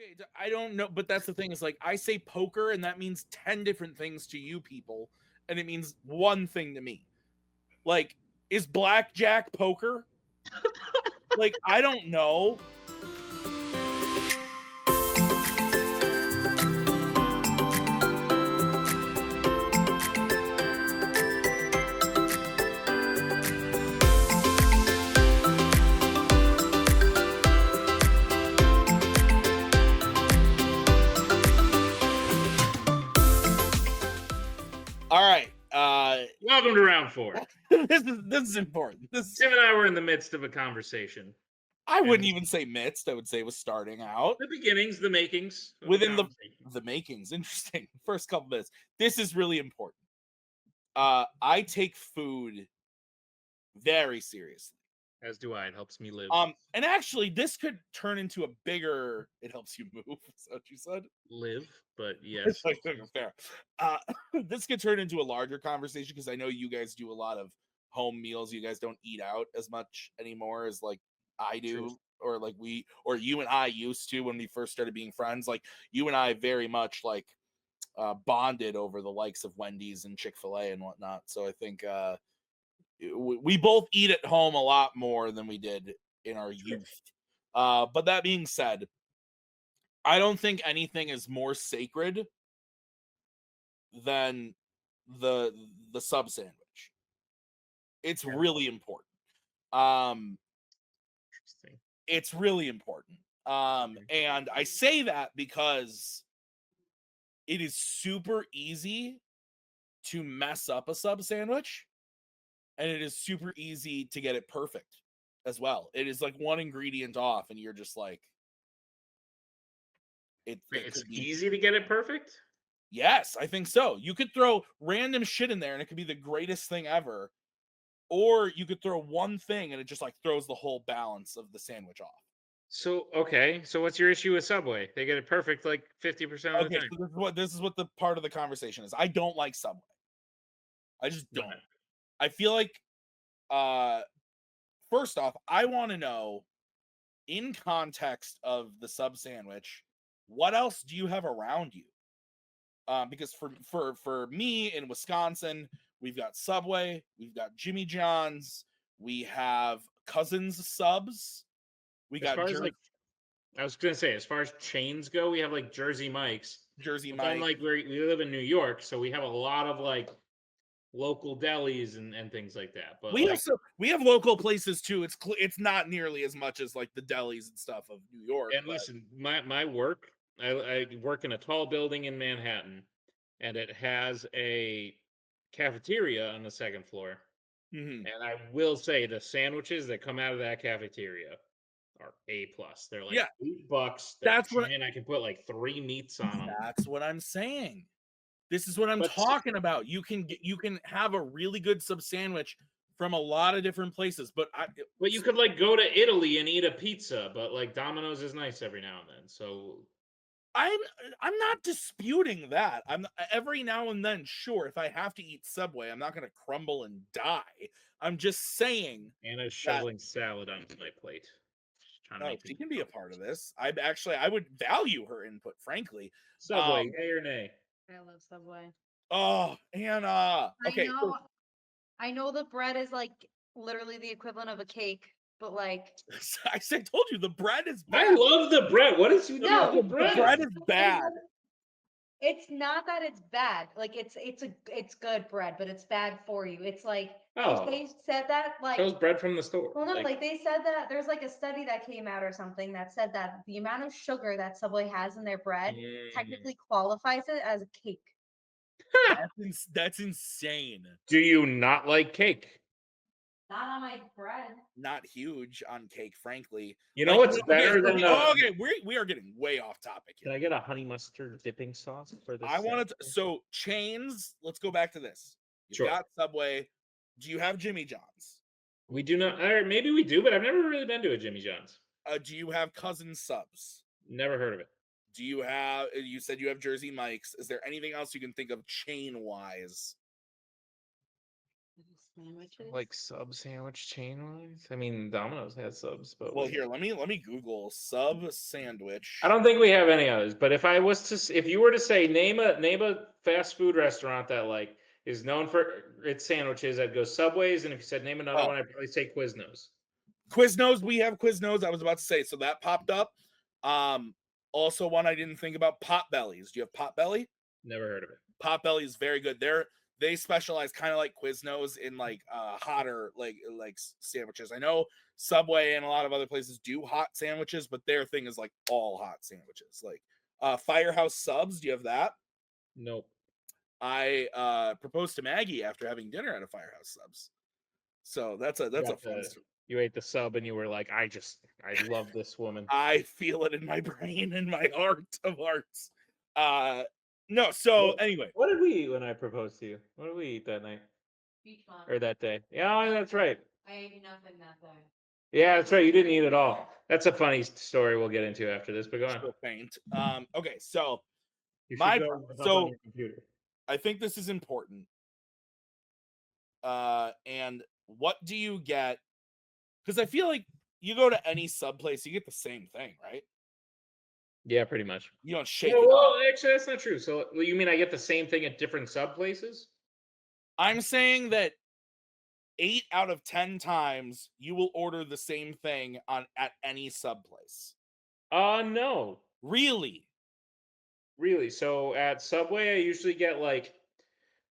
Okay, I don't know, but that's the thing is like I say poker and that means 10 different things to you people and it means one thing to me. Like, is blackjack poker? Like, I don't know. All right. Welcome to round 4. this is important. Tim and I were in the midst of a conversation. I wouldn't even say midst. I would say it was starting out. The beginnings, the makings. Within the makings. Interesting. First couple minutes. This is really important. I take food very seriously. As do I. It helps me live. And actually, this could turn into a bigger. It helps you move. Is that what you said? Live, but yes. Fair. This could turn into a larger conversation because I know you guys do a lot of home meals. You guys don't eat out as much anymore as like I do, True. or like or you and I used to when we first started being friends. Like you and I very much like bonded over the likes of Wendy's and Chick-fil-A and whatnot. So I think we both eat at home a lot more than we did in our youth. But that being said, I don't think anything is more sacred than the sub sandwich. It's really important. Interesting. It's really important. And I say that because it is super easy to mess up a sub sandwich, and it is super easy to get it perfect as well. It is like one ingredient off, and you're just like, it's easy to get it perfect? Yes, I think so. You could throw random shit in there, and it could be the greatest thing ever. Or you could throw one thing, and it just like throws the whole balance of the sandwich off. So, okay. So what's your issue with Subway? They get it perfect like 50% of the time. So this is what the part of the conversation is. I don't like Subway. I just don't. I feel like first off, I want to know, in context of the sub sandwich, what else do you have around you? Because for me in Wisconsin, we've got Subway, we've got Jimmy John's, we have Cousins Subs, we got I was gonna say, as far as chains go, we have like Jersey Mike's. Jersey Mike. Unlike we live in New York, so we have a lot of like local delis and things like that. But we have local places too. It's not nearly as much as like the delis and stuff of New York. And listen, my work, I work in a tall building in Manhattan, and it has a cafeteria on the second floor. Mm-hmm. And I will say the sandwiches that come out of that cafeteria are A+. They're like $8. That's what I can put like 3 meats on them. That's what I'm saying. This is what I'm talking about. You can have a really good sub sandwich from a lot of different places, but you could like go to Italy and eat a pizza, but like Domino's is nice every now and then. So I'm not disputing that. I'm every now and then, sure, if I have to eat Subway, I'm not going to crumble and die. I'm just saying. Anna's shoveling salad onto my plate. No, she can be a part of this. I would value her input, frankly. Subway, yay or nay? I love Subway. Oh, Anna. Okay. I know the bread is like literally the equivalent of a cake, but like I told you the bread is bad. I love the bread. What is you know the bread? The bread is bad. It's not that it's bad. Like it's good bread, but it's bad for you. It's like they said that like those bread from the store. Well, no, like they said that there's like a study that came out or something that said that the amount of sugar that Subway has in their bread technically qualifies it as a cake. That's insane. Do you not like cake? Not on my bread. Not huge on cake, frankly. You know what's better than okay, we are getting way off topic here. Can I get a honey mustard dipping sauce for this? I wanted so chains. Let's go back to this. You've got Subway. Do you have Jimmy John's? We do not. Or maybe we do, but I've never really been to a Jimmy John's. Do you have Cousin Subs? Never heard of it. Do you have? You said you have Jersey Mike's. Is there anything else you can think of chain wise? Sandwiches. Like sub sandwich chain wise? I mean, Domino's has subs, but Well, here, let me Google sub sandwich. I don't think we have any others. But if I was to, if you were to say name a fast food restaurant that like is known for its sandwiches, I'd go Subways. And if you said name another one, I'd probably say Quiznos. Quiznos, we have Quiznos. I was about to say, so that popped up. Also one I didn't think about, Potbellies. Do you have Potbelly? Never heard of it. Potbelly is very good. They specialize kind of like Quiznos in like hotter like sandwiches. I know Subway and a lot of other places do hot sandwiches, but their thing is like all hot sandwiches. Like Firehouse Subs, do you have that? Nope. I proposed to Maggie after having dinner at a Firehouse Subs. So that's a fun story. You ate the sub and you were like, I love this woman. I feel it in my brain and my heart of hearts. No, so anyway. What did we eat when I proposed to you? What did we eat that night? Beach Mom. Or that day? Yeah, that's right. I ate nothing that day. Yeah, that's right. You didn't eat at all. That's a funny story we'll get into after this, but go on. Still faint. Okay, so You should my go on your computer. I think this is important. And what do you get? Because I feel like you go to any sub place, you get the same thing, right? Yeah, pretty much. You don't shake Well, it up. actually, that's not true. So you mean I get the same thing at different sub places? I'm saying that 8 out of 10 times you will order the same thing at any sub place. No. Really? Really? So at Subway, I usually get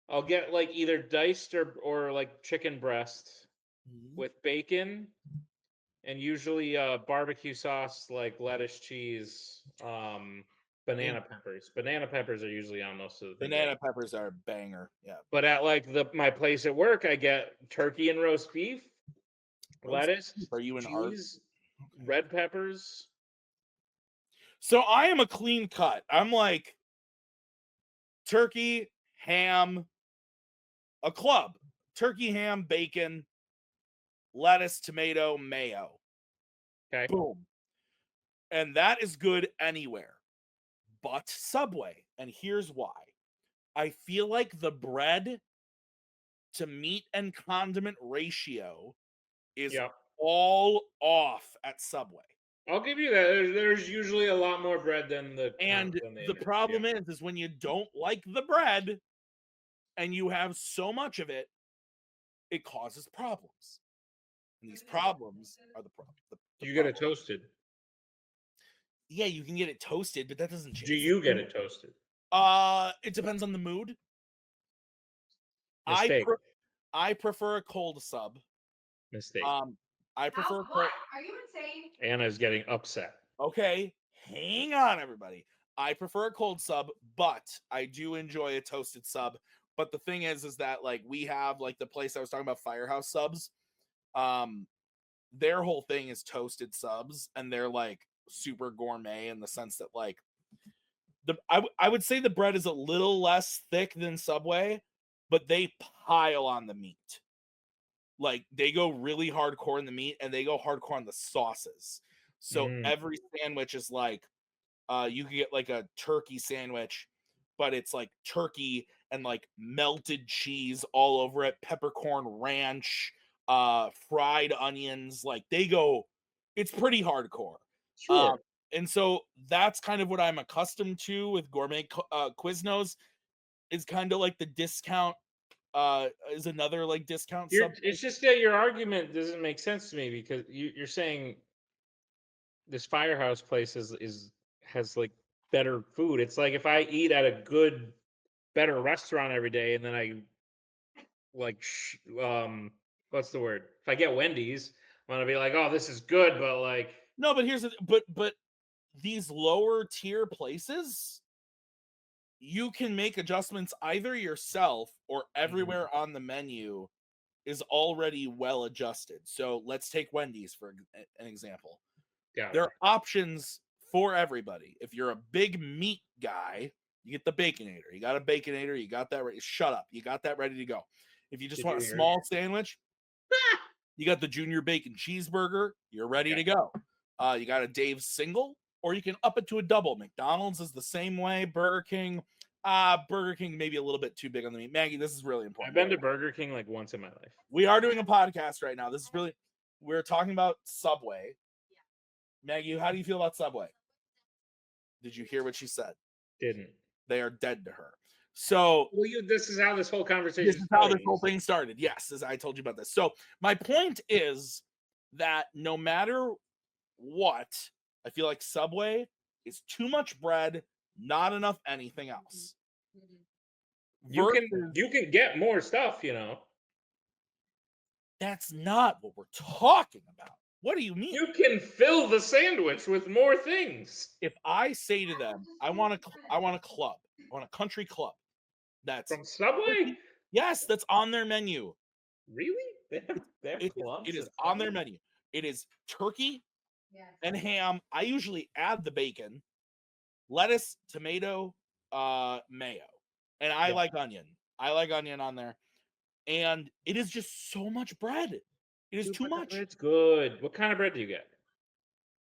I'll get like either diced or like chicken breast with bacon, and usually barbecue sauce, like lettuce, cheese, banana peppers. Banana peppers are usually on most of the things. Banana peppers are a banger, yeah. But at like my place at work, I get turkey and roast beef, lettuce, Are you an cheese, red peppers. So I am a clean cut. I'm like turkey, ham, a club. Turkey, ham, bacon, lettuce, tomato, mayo. Okay. Boom. And that is good anywhere but Subway. And here's why. I feel like the bread to meat and condiment ratio is all off at Subway. I'll give you that. There's usually a lot more bread than the problem is when you don't like the bread and you have so much of it, it causes problems. And these problems are the problem. You get it toasted. Yeah, you can get it toasted, but that doesn't change. Do you get it toasted? It depends on the mood. Mistake. I prefer a cold sub. Mistake. I prefer what? Are you insane? Anna's getting upset. Okay, hang on, everybody. I prefer a cold sub, but I do enjoy a toasted sub. But the thing is that like we have like the place I was talking about, Firehouse Subs. Their whole thing is toasted subs, and they're like super gourmet in the sense that like I would say the bread is a little less thick than Subway, but they pile on the meat. Like they go really hardcore in the meat and they go hardcore on the sauces. So every sandwich is like you can get like a turkey sandwich, but it's like turkey and like melted cheese all over it, peppercorn ranch, fried onions. Like they go, it's pretty hardcore. Sure. And so that's kind of what I'm accustomed to with gourmet Quiznos. Is kind of like the discount is another like discount sub. It's just that your argument doesn't make sense to me because you're saying this Firehouse place has like better food. It's like if I eat at a better restaurant every day, and then I like what's the word? If I get Wendy's, I'm gonna be like, oh, this is good, but like no, but here's but these lower tier places, you can make adjustments either yourself or everywhere on the menu is already well adjusted. So let's take Wendy's for an example. There are options for everybody. If you're a big meat guy, you get the Baconator. You got a Baconator, you got that ready. Shut up. You got that ready to go. If you just want a small sandwich, you got the Junior Bacon Cheeseburger. You're ready to go. You got a Dave's single, or you can up it to a double. McDonald's is the same way. Burger King, Burger King maybe a little bit too big on the meat. Maggie, this is really I've important. been to Burger King like once in my life. We are doing a podcast right now. This is really, we're talking about Subway. Maggie, how do you feel about Subway? Did you hear what she said? Didn't. They are dead to her. So Well, this is how this whole conversation this is how this whole thing started. Yes, as I told you about this. So my point is that no matter what, I feel like Subway is too much bread, not enough anything else. You can get more stuff, That's not what we're talking about. What do you mean? You can fill the sandwich with more things. If I say to them, I want a club, I want a country club. That's from Subway. Yes, that's on their menu. Really? They have clubs. It is on their menu. It is turkey and ham. I usually add the bacon, lettuce, tomato, mayo, and I like onion. I like onion on there, and it is just so much bread. It is too much. It's good. What kind of bread do you get?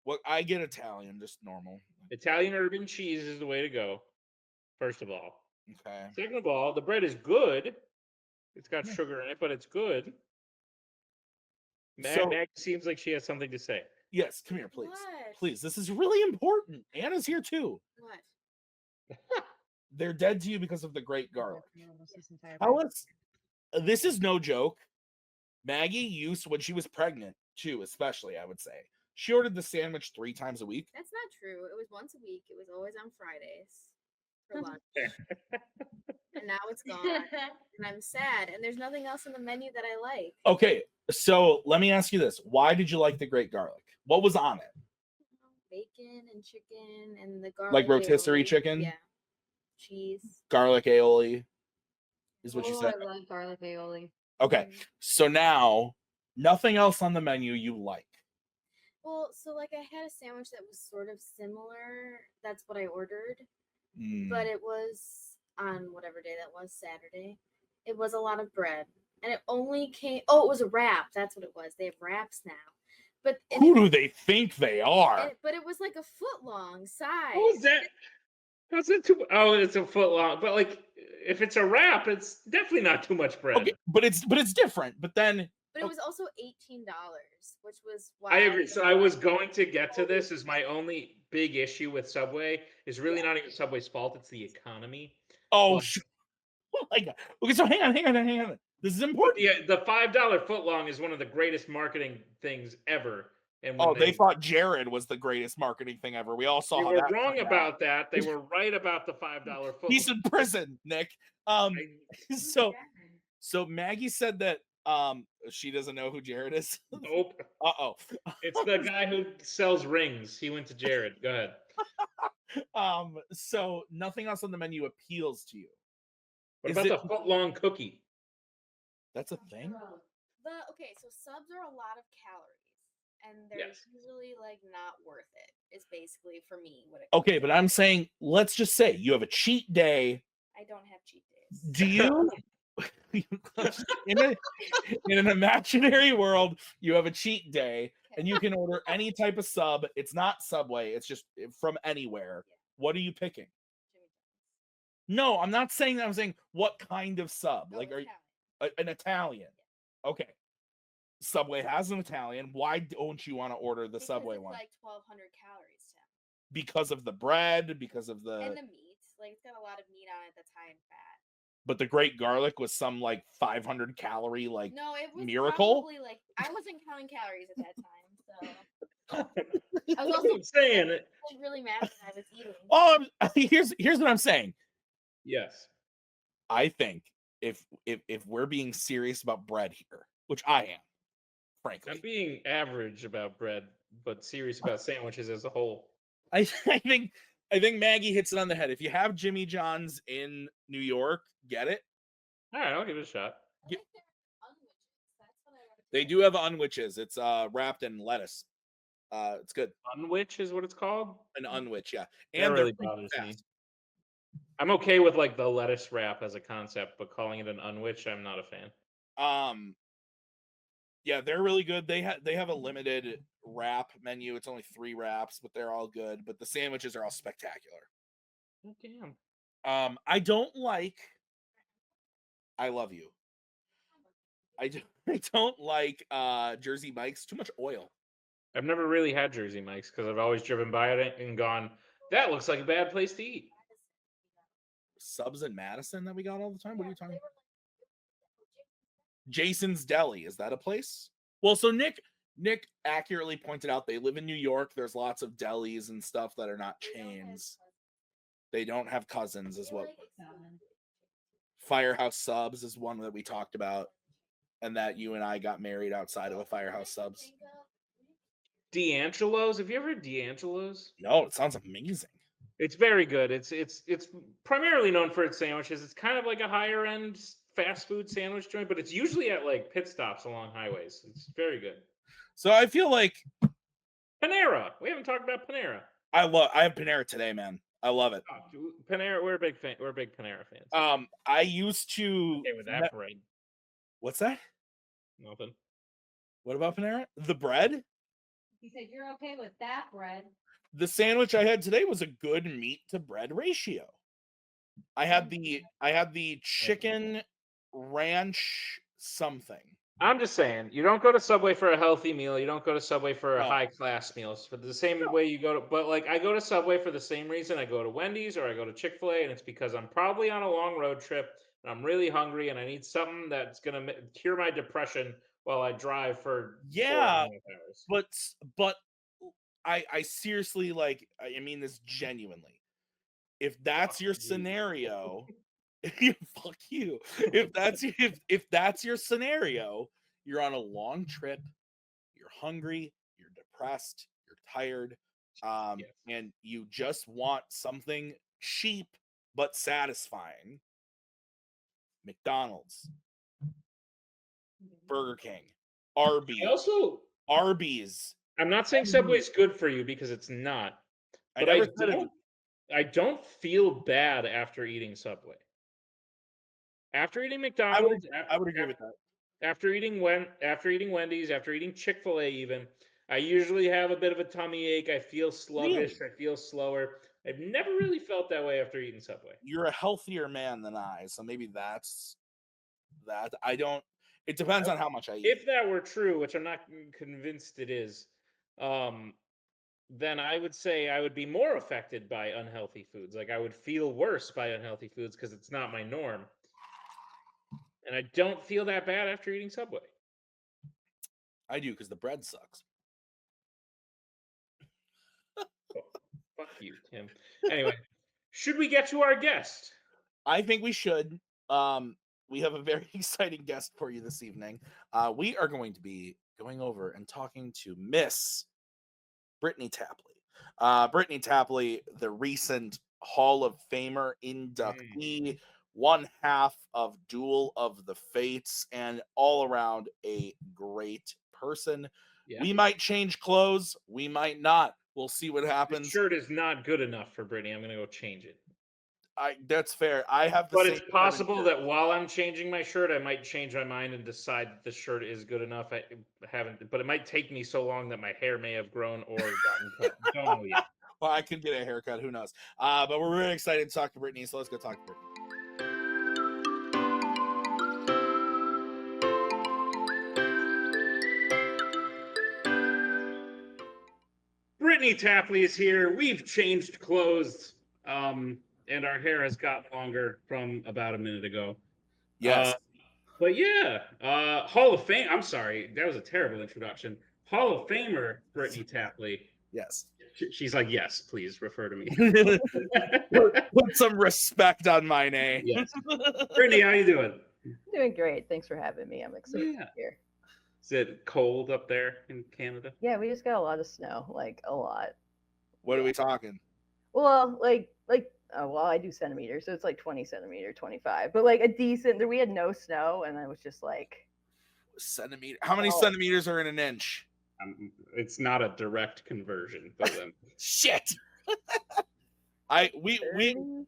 Well, I get Italian, just normal. Italian urban cheese is the way to go. First of all. Okay. Second of all, the bread is good. It's got sugar in it, but it's good. Mag seems like she has something to say. Yes, come here, please. What? Please, this is really important. Anna's here too. What? They're dead to you because of the great garlic. Tell us, this is no joke. Maggie used, when she was pregnant too, especially, I would say, she ordered the sandwich 3 times a week. That's not true. It was once a week. It was always on Fridays for lunch. And now it's gone. And I'm sad. And there's nothing else in the menu that I like. Okay, so let me ask you this. Why did you like the great garlic? What was on it? Bacon and chicken and the garlic. Like rotisserie aioli. chicken? Yeah. Cheese. Garlic aioli is what you Oh, said. I love garlic aioli. Okay, so now nothing else on the menu you like. Well, so like I had a sandwich that was sort of similar. That's what I ordered. But it was on whatever day that was, Saturday. It was a lot of bread. And it only came, it was a wrap. That's what it was. They have wraps now. But who do they think they are? But it was like a foot long size. What was that? How's it too? Oh, it's a foot long. But like, if it's a wrap, it's definitely not too much bread. Okay, but it's different. But then. But it was also $18, which was why I agree. So I was going to get to this. Is my only big issue with Subway is really not even Subway's fault. It's the economy. Oh, oh my God. Okay, so hang on. This is important. Yeah, the $5 footlong is one of the greatest marketing things ever. And they thought Jared was the greatest marketing thing ever. We all saw how they were that wrong about that. They were right about the $5 footlong. He's in prison, Nick. So Maggie said that she doesn't know who Jared is. Nope. Uh-oh. It's the guy who sells rings. He went to Jared. Go ahead. So nothing else on the menu appeals to you. What about the footlong cookie? That's a thing? Okay, so subs are a lot of calories, and they're usually like not worth it. It's basically for me what it Okay, but I'm saying, let's just say you have a cheat day. I don't have cheat days. Do you? in an imaginary world, you have a cheat day, and you can order any type of sub. It's not Subway. It's just from anywhere. Yeah. What are you picking? No, I'm not saying that. I'm saying what kind of sub? Like, are you an Italian? Yeah. Okay. Subway has an Italian. Why don't you want to order the Subway one? Like 1,200 calories. Because of the bread, because of the and the meat. Like it's got a lot of meat on it that's high in fat. But the great garlic was some like 500 calorie like no, it was miracle. Probably like I wasn't counting calories at that time, so I was also saying it. Really mad that I was eating. Oh, here's what I'm saying. Yes, I think if we're being serious about bread here, which I am, frankly, I'm being average about bread, but serious about sandwiches as a whole. I think Maggie hits it on the head. If you have Jimmy John's in New York, get it. All right, I'll give it a shot. They do have unwitches. It's wrapped in lettuce. It's good. Unwich is what it's called? An unwich, yeah. And that really bothers me. I'm okay with like the lettuce wrap as a concept, but calling it an unwich, I'm not a fan. Yeah, they're really good. They have a limited wrap menu. It's only 3 wraps, but they're all good. But the sandwiches are all spectacular. Oh, damn. I don't like. I love you. I don't like Jersey Mike's. Too much oil. I've never really had Jersey Mike's because I've always driven by it and gone, that looks like a bad place to eat. Subs in Madison that we got all the time. What are you talking about? Jason's Deli, is that a place? Well, so Nick accurately pointed out they live in New York. There's lots of delis and stuff that are not chains. They don't have cousins, is what. Firehouse Subs is one that we talked about, and that you and I got married outside of a Firehouse Subs. D'Angelo's. Have you ever had D'Angelo's? No, it sounds amazing. It's very good. It's primarily known for its sandwiches. It's kind of like a higher end fast food sandwich joint, but it's usually at like pit stops along highways. It's very good. So I feel like Panera. We haven't talked about Panera. I have Panera today, man. I love it. Oh, Panera. We're big Panera fans. I used to. Okay, with that bread. What's that? Nothing. What about Panera? The bread? He said you're okay with that bread. The sandwich I had today was a good meat to bread ratio. I had the chicken ranch something. I'm just saying, you don't go to Subway for a healthy meal. You don't go to Subway for a No. high class meal. It's for the same way you go to, but like I go to Subway for the same reason I go to Wendy's or I go to Chick-fil-A, and it's because I'm probably on a long road trip and I'm really hungry and I need something that's gonna cure my depression while I drive for 4.5 hours. But I seriously, like, I mean this genuinely. If that's your scenario, fuck you. If that's your scenario, you're on a long trip, you're hungry, you're depressed, you're tired, Yes. and you just want something cheap but satisfying. McDonald's, Burger King, Arby's. Arby's. I'm not saying Subway's good for you because it's not. But I don't feel bad after eating Subway. After eating McDonald's, I would agree with that. After eating Wendy's, after eating Chick-fil-A even, I usually have a bit of a tummy ache. I feel sluggish. Really? I feel slower. I've never really felt that way after eating Subway. You're a healthier man than I, so maybe that's that. It depends on how much I eat. If that were true, which I'm not convinced it is, then I would say I would be more affected by unhealthy foods. Like I would feel worse by unhealthy foods because it's not my norm. And I don't feel that bad after eating Subway. I do because the bread sucks. Fuck you, Tim. Anyway, should we get to our guest? I think we should. We have a very exciting guest for you this evening. We are going to be going over and talking to Miss Brittany Tapley. Brittany Tapley, the recent Hall of Famer inductee, one half of Duel of the Fates, and all around a great person. Yeah. We might change clothes. We might not. We'll see what happens. The shirt is not good enough for Brittany. I'm going to go change it. That's fair. I have the but same it's possible that while I'm changing my shirt, I might change my mind and decide that the shirt is good enough. I haven't, but it might take me so long that my hair may have grown or gotten cut. Don't know yet. Well, I could get a haircut. Who knows? But we're really excited to talk to Brittany, so let's go talk to Brittany. Brittany Tapley is here. We've changed clothes. And our hair has got longer from about a minute ago. Yes. But yeah, Hall of Fame. I'm sorry. That was a terrible introduction. Hall of Famer, Brittany Tapley. Yes. She's like, yes, please refer to me. Put some respect on my name. Yes. Brittany, how you doing? Doing great. Thanks for having me. I'm excited to be here. Is it cold up there in Canada? Yeah, we just got a lot of snow, like a lot. What are we talking? Well, I do centimeters, so it's like 20 centimeter, 25, but like a decent. We had no snow, and I was just like centimeter. How many centimeters are in an inch? It's not a direct conversion, but shit. we do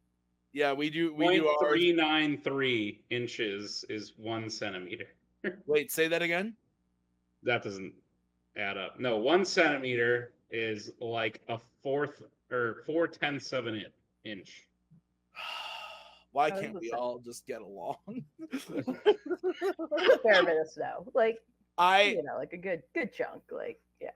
393 inches is 1 centimeter. Wait, say that again. That doesn't add up. No, 1 centimeter is like a fourth or 4/10 of an inch. Why Oh, can't we listen. all just get along? There's a fair bit of snow, like I like a good chunk, like yeah.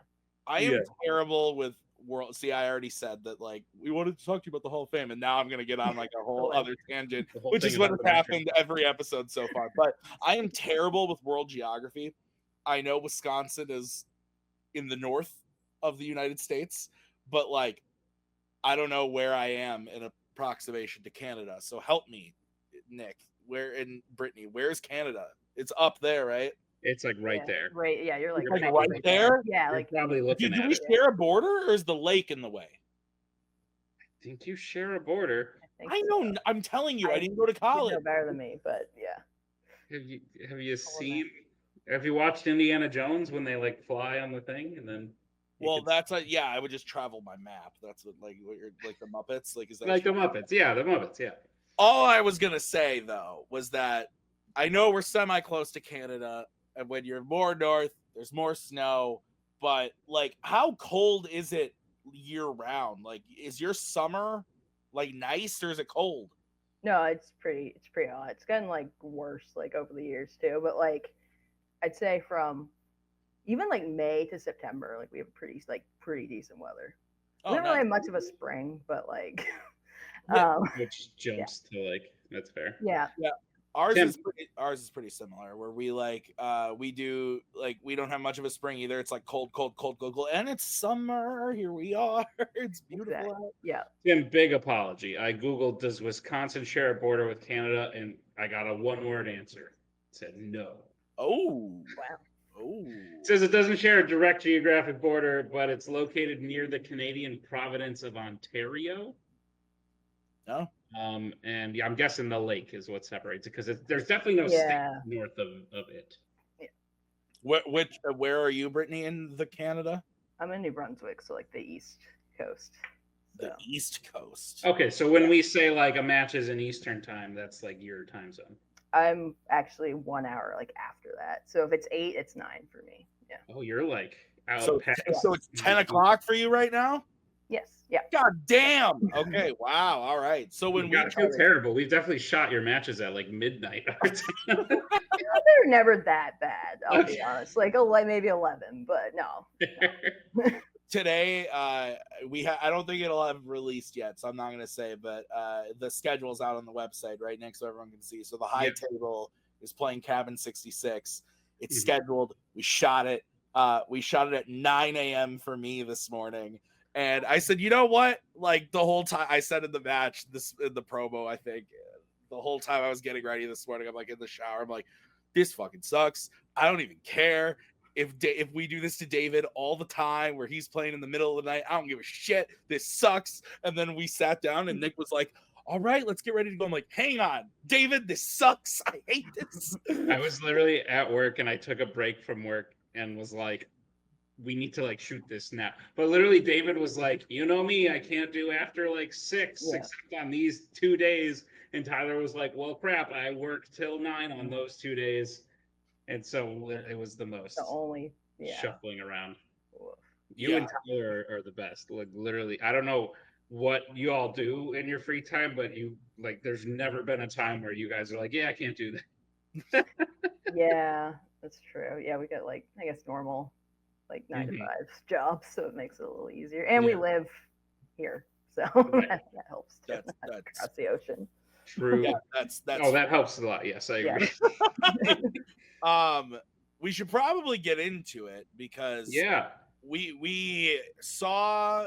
I am Yeah. terrible with world. See, I already said that like we wanted to talk to you about the Hall of Fame, and now I'm gonna get on like a whole Like, other tangent, The whole which thing is what about has the mattress. happened every episode so far. But I am terrible with world geography. I know Wisconsin is in the north of the United States, but like I don't know where I am in approximation to Canada. So help me, Nick. Where in Brittany? Where's Canada? It's up there, right? It's like right yeah, there. right, yeah, you're like Like right right there? Yeah, You're like probably looking Do at we it. share a border, or is the lake in the way? I think you share a border. I think I so. know. I'm telling you, I I- didn't go to You college. know better than me, but yeah. Have you seen? Have you watched Indiana Jones when they like fly on the thing and then? you Well, could- that's like, yeah, I would just travel by map. That's what you're like the Muppets. Like, is that like true? the Muppets. Yeah, the Muppets. Yeah. All I was gonna say though was that I know we're semi close to Canada, and when you're more north, there's more snow. But like, how cold is it year round? Like, is your summer like nice or is it cold? No, it's pretty hot. It's gotten like worse like over the years too, but like I'd say from even like May to September, like we have pretty decent weather. We don't really have much of a spring, but like Yeah. Which jumps to like that's fair. yeah. Ours Tim- is pretty similar where we like we do like we don't have much of a spring either. It's like cold, and it's summer. Here we are. It's beautiful. Exactly. Out. Yeah. Tim, big apology. I googled does Wisconsin share a border with Canada, and I got a one-word answer. It said no. Oh. Wow. Oh. It says it doesn't share a direct geographic border, but it's located near the Canadian province of Ontario. No. And yeah, I'm guessing the lake is what separates it because there's definitely no Yeah. state north of it. Where are you, Brittany, in the Canada? I'm in New Brunswick, so like the East Coast. The So. East Coast. Okay, so when we say like a match is in Eastern time, that's like your time zone. I'm actually 1 hour like after that. So if it's 8, it's 9 for me. Yeah. Oh, you're like out So past. it's 10 o'clock for you right now? Yes. Yeah. God damn. Okay. Wow. All right. So when we feel terrible. We've definitely shot your matches at like midnight. They're never that bad. I'll be honest. Like maybe 11, but no. today, I don't think it'll have released yet, so I'm not gonna say. But the schedule's out on the website right next, so everyone can see. So the high table is playing Cabin 66. It's scheduled. We shot it. We shot it at 9 a.m. for me this morning. And I said, you know what? Like the whole time I said in the match, in the promo, I think the whole time I was getting ready this morning, I'm like in the shower. I'm like, this fucking sucks. I don't even care if we do this to David all the time, where he's playing in the middle of the night. I don't give a shit. This sucks. And then we sat down, and Nick was like, all right, let's get ready to go. I'm like, hang on, David, this sucks. I hate this. I was literally at work, and I took a break from work and was like, we need to like shoot this now. But literally David was like, you know me, I can't do after like 6 except on these 2 days. And Tyler was like, well, crap, I worked till 9 on those 2 days. And so it was the most shuffling around. You and Tyler are the best. Like literally, I don't know what you all do in your free time, but you like there's never been a time where you guys are like, yeah, I can't do that. Yeah, that's true. Yeah, we got like I guess normal like 9 to 5 jobs, so it makes it a little easier. And we live here, so that helps too. That's across the ocean. True. Yeah, that's that helps a lot. Yes, I agree. We should probably get into it because we saw,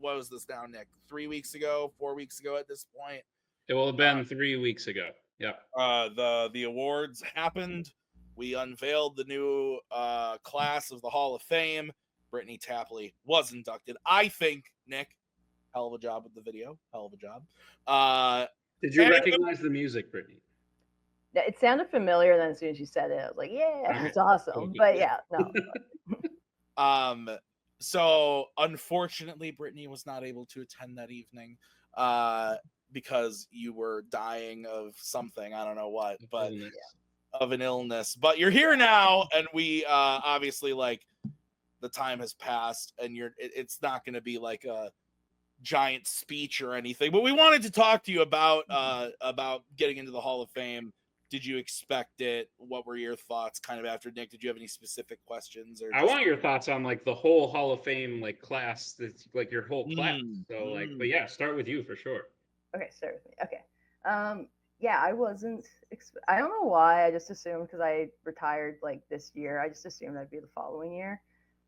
what was this now, Nick? 3 weeks ago, 4 weeks ago at this point. It will have been 3 weeks ago. Yeah. The awards happened. We unveiled the new class of the Hall of Fame. Brittany Tapley was inducted. I think, Nick, hell of a job with the video. Hell of a job. Did you recognize the music, Brittany? It sounded familiar. Then as soon as you said it, I was like, "Yeah, it's awesome." But yeah, no. So unfortunately, Brittany was not able to attend that evening because you were dying of something. I don't know what, but of an illness. But you're here now, and we obviously like the time has passed, and it's not going to be like a giant speech or anything, but we wanted to talk to you about getting into the Hall of Fame. Did you expect it? What were your thoughts kind of after Nick? Did you have any specific questions? Or I want your thoughts on like the whole Hall of Fame like class, that's like your whole class. So like, but yeah, start with you for sure. Okay, start with me. Okay. Yeah, I wasn't. I don't know why. I just assumed because I retired like this year. I just assumed I'd be the following year.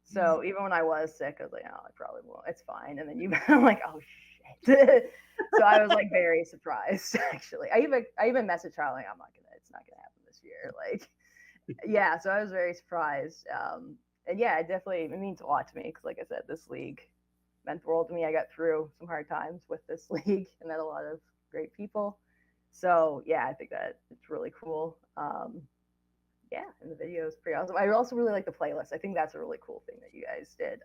So even when I was sick, I was like, oh, I probably won't. It's fine. And then I'm like, oh shit. So I was like very surprised actually. I even messaged her like, it's not gonna happen this year. Like, yeah. So I was very surprised. And yeah, it means a lot to me because, like I said, this league meant the world to me. I got through some hard times with this league and met a lot of great people. So yeah, I think that it's really cool. Yeah, and the video is pretty awesome. I also really like the playlist. I think that's a really cool thing that you guys did.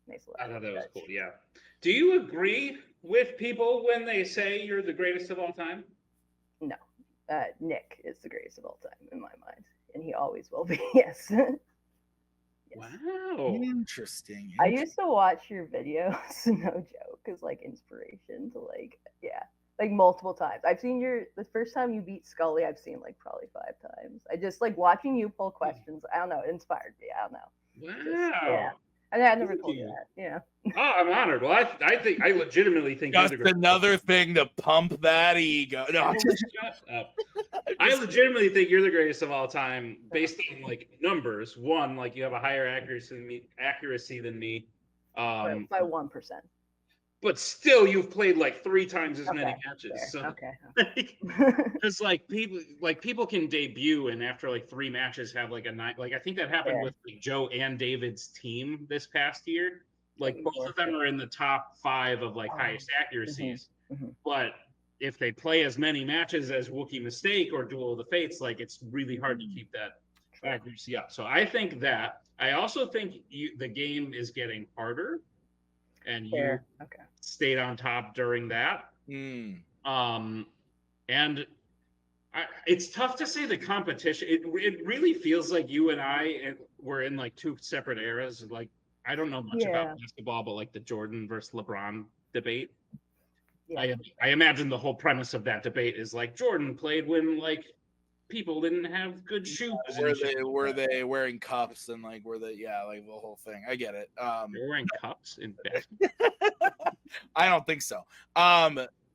Makes a lot. I thought that was cool. Yeah. Do you agree with people when they say you're the greatest of all time? No, Nick is the greatest of all time in my mind, and he always will be. Yes. Yes. Wow. Interesting. I used to watch your videos, no joke, as like inspiration to like multiple times. I've seen the first time you beat Scully, I've seen like probably 5 times. I just like watching you pull questions. I don't know, it inspired me. I don't know. Wow. I never told you that. Yeah. Oh, I'm honored. Well, I legitimately think just another thing to pump that ego. No, shut up. I legitimately think you're the greatest of all time based on like numbers. One, like you have a higher accuracy than me. By 1%. But still, you've played like 3 times as many matches. Fair. So, okay. Because like people can debut and after like 3 matches have like a 9. Like I think that happened with like, Joe and David's team this past year. Like both of them are in the top 5 of like highest accuracies. Mm-hmm. But if they play as many matches as Wookiee Mistake or Duel of the Fates, like it's really hard to keep that accuracy up. So I think that. I also think the game is getting harder. And you stayed on top during that. And it's tough to say the competition. It really feels like you and I were in like 2 separate eras. Like I don't know much about basketball, but like the Jordan versus LeBron debate. Yeah. I imagine the whole premise of that debate is like Jordan played when like people didn't have good shoes. Were they wearing cups and like like the whole thing? I get it. They're wearing cups in basketball. I don't think so.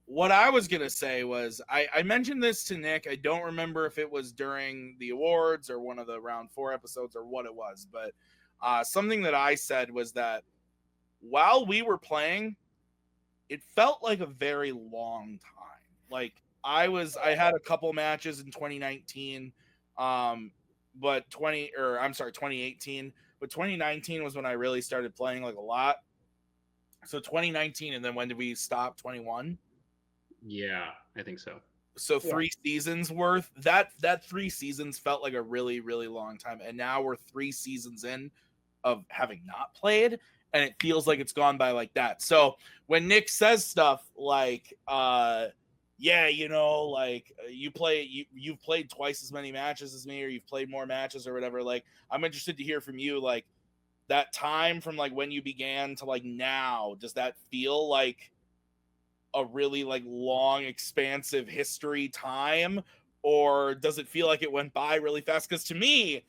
What I was gonna say was I mentioned this to Nick. I don't remember if it was during the awards or one of the round 4 episodes or what it was, but something that I said was that while we were playing, it felt like a very long time. Like I had a couple matches in 2019, but 2018, but 2019 was when I really started playing like a lot. So 2019, and then when did we stop? 21. Yeah, I think so. So 3 seasons worth. That 3 seasons felt like a really, really long time, and now we're 3 seasons in of having not played, and it feels like it's gone by like that. So when Nick says stuff like, you've played twice as many matches as me, or you've played more matches or whatever, like I'm interested to hear from you, like that time from like when you began to like now, does that feel like a really like long, expansive history time, or does it feel like it went by really fast? Because to me,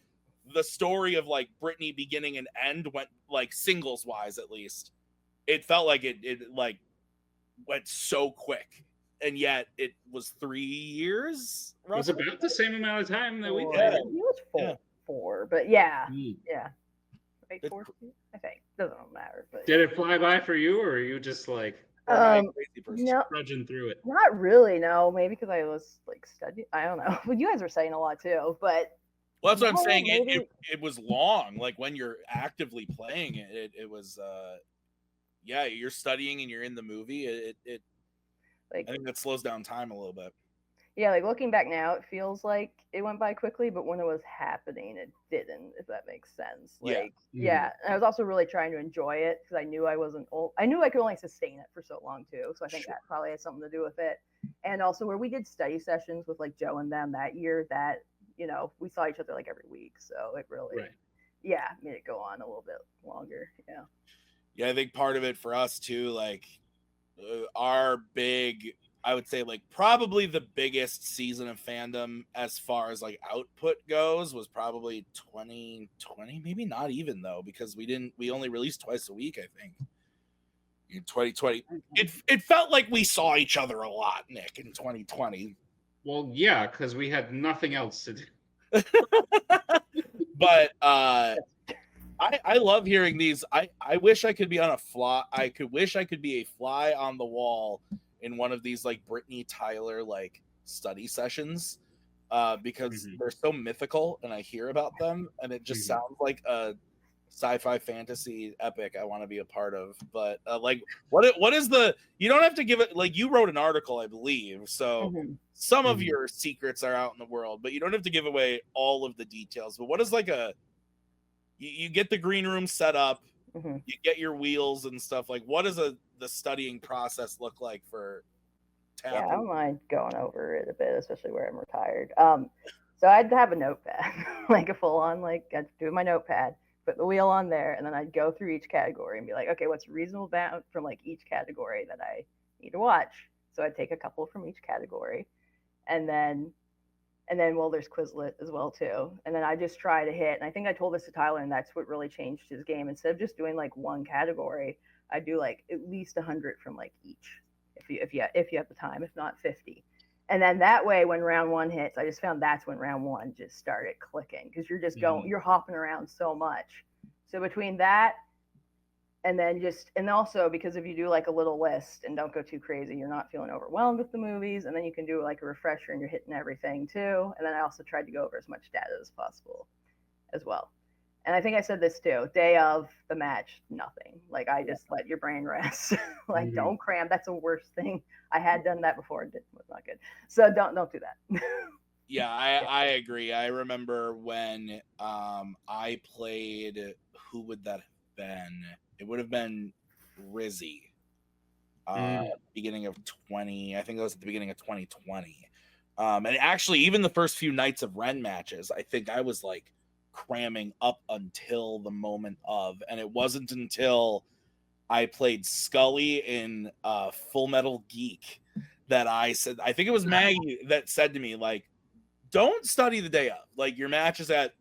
the story of like Brittany beginning and end went like singles wise, at least it felt like it like went so quick, and yet it was 3 years. It was about the same amount of time that we played. It was 4, but yeah. Right, 4, I think doesn't matter. But did it fly by for you, or are you just like trudging through it? Not really. No, maybe because I was like studying. I don't know. Well, you guys were saying a lot too, but that's what I'm saying. It was long. Like when you're actively playing it was you're studying and you're in the movie. It I think that slows down time a little bit. Yeah, like looking back now, it feels like it went by quickly, but when it was happening, it didn't, if that makes sense. Like, and I was also really trying to enjoy it because I knew I wasn't old. I knew I could only sustain it for so long too. So I think that probably has something to do with it. And also where we did study sessions with like Joe and them that year, that, we saw each other like every week. So it really, made it go on a little bit longer. Yeah. Yeah, I think part of it for us too, like our big, I would say like probably the biggest season of fandom as far as like output goes was probably 2020, maybe not even though, because we only released twice a week, I think. In 2020, it felt like we saw each other a lot, Nick, in 2020. Well, yeah, because we had nothing else to do. But I love hearing these. I wish I could be on a fly. Wish I could be a fly on the wall in one of these like Brittany Tyler like study sessions, because they're so mythical, and I hear about them, and it just sounds like a sci-fi fantasy epic I want to be a part of. But like, what is the? You don't have to give it. Like, you wrote an article, I believe, so some of your secrets are out in the world, but you don't have to give away all of the details. But what is like a you get the green room set up, you get your wheels and stuff. Like, what does the studying process look like for Tapu? Yeah, I don't mind going over it a bit, especially where I'm retired. So I'd have a notepad, like a full on, like I'd do my notepad, put the wheel on there, and then I'd go through each category and be like, okay, what's reasonable bound from like each category that I need to watch? So I'd take a couple from each category, and then well, there's Quizlet as well too. And then I just try to hit. And I think I told this to Tyler, and that's what really changed his game. Instead of just doing like one category, I do like at least 100 from like each, if you have the time, if not 50. And then that way, when round one hits, I just found that's when round one just started clicking, because you're just you're hopping around so much. So between that, and then and also because if you do like a little list and don't go too crazy, you're not feeling overwhelmed with the movies, and then you can do like a refresher and you're hitting everything too. And then I also tried to go over as much data as possible as well. And I think I said this too, day of the match, nothing. Like, I just let your brain rest. Like, don't cram. That's the worst thing. I had done that before. It was not good. So don't do that. Yeah, I agree. I remember when I played, who would that have been? It would have been Rizzy. Beginning of 20, I think it was at the beginning of 2020. And actually, even the first few nights of Ren matches, I think I was like cramming up until the moment of, and it wasn't until I played Scully in Full Metal Geek that I said, I think it was Maggie that said to me, like, don't study the day of. Like, your match is at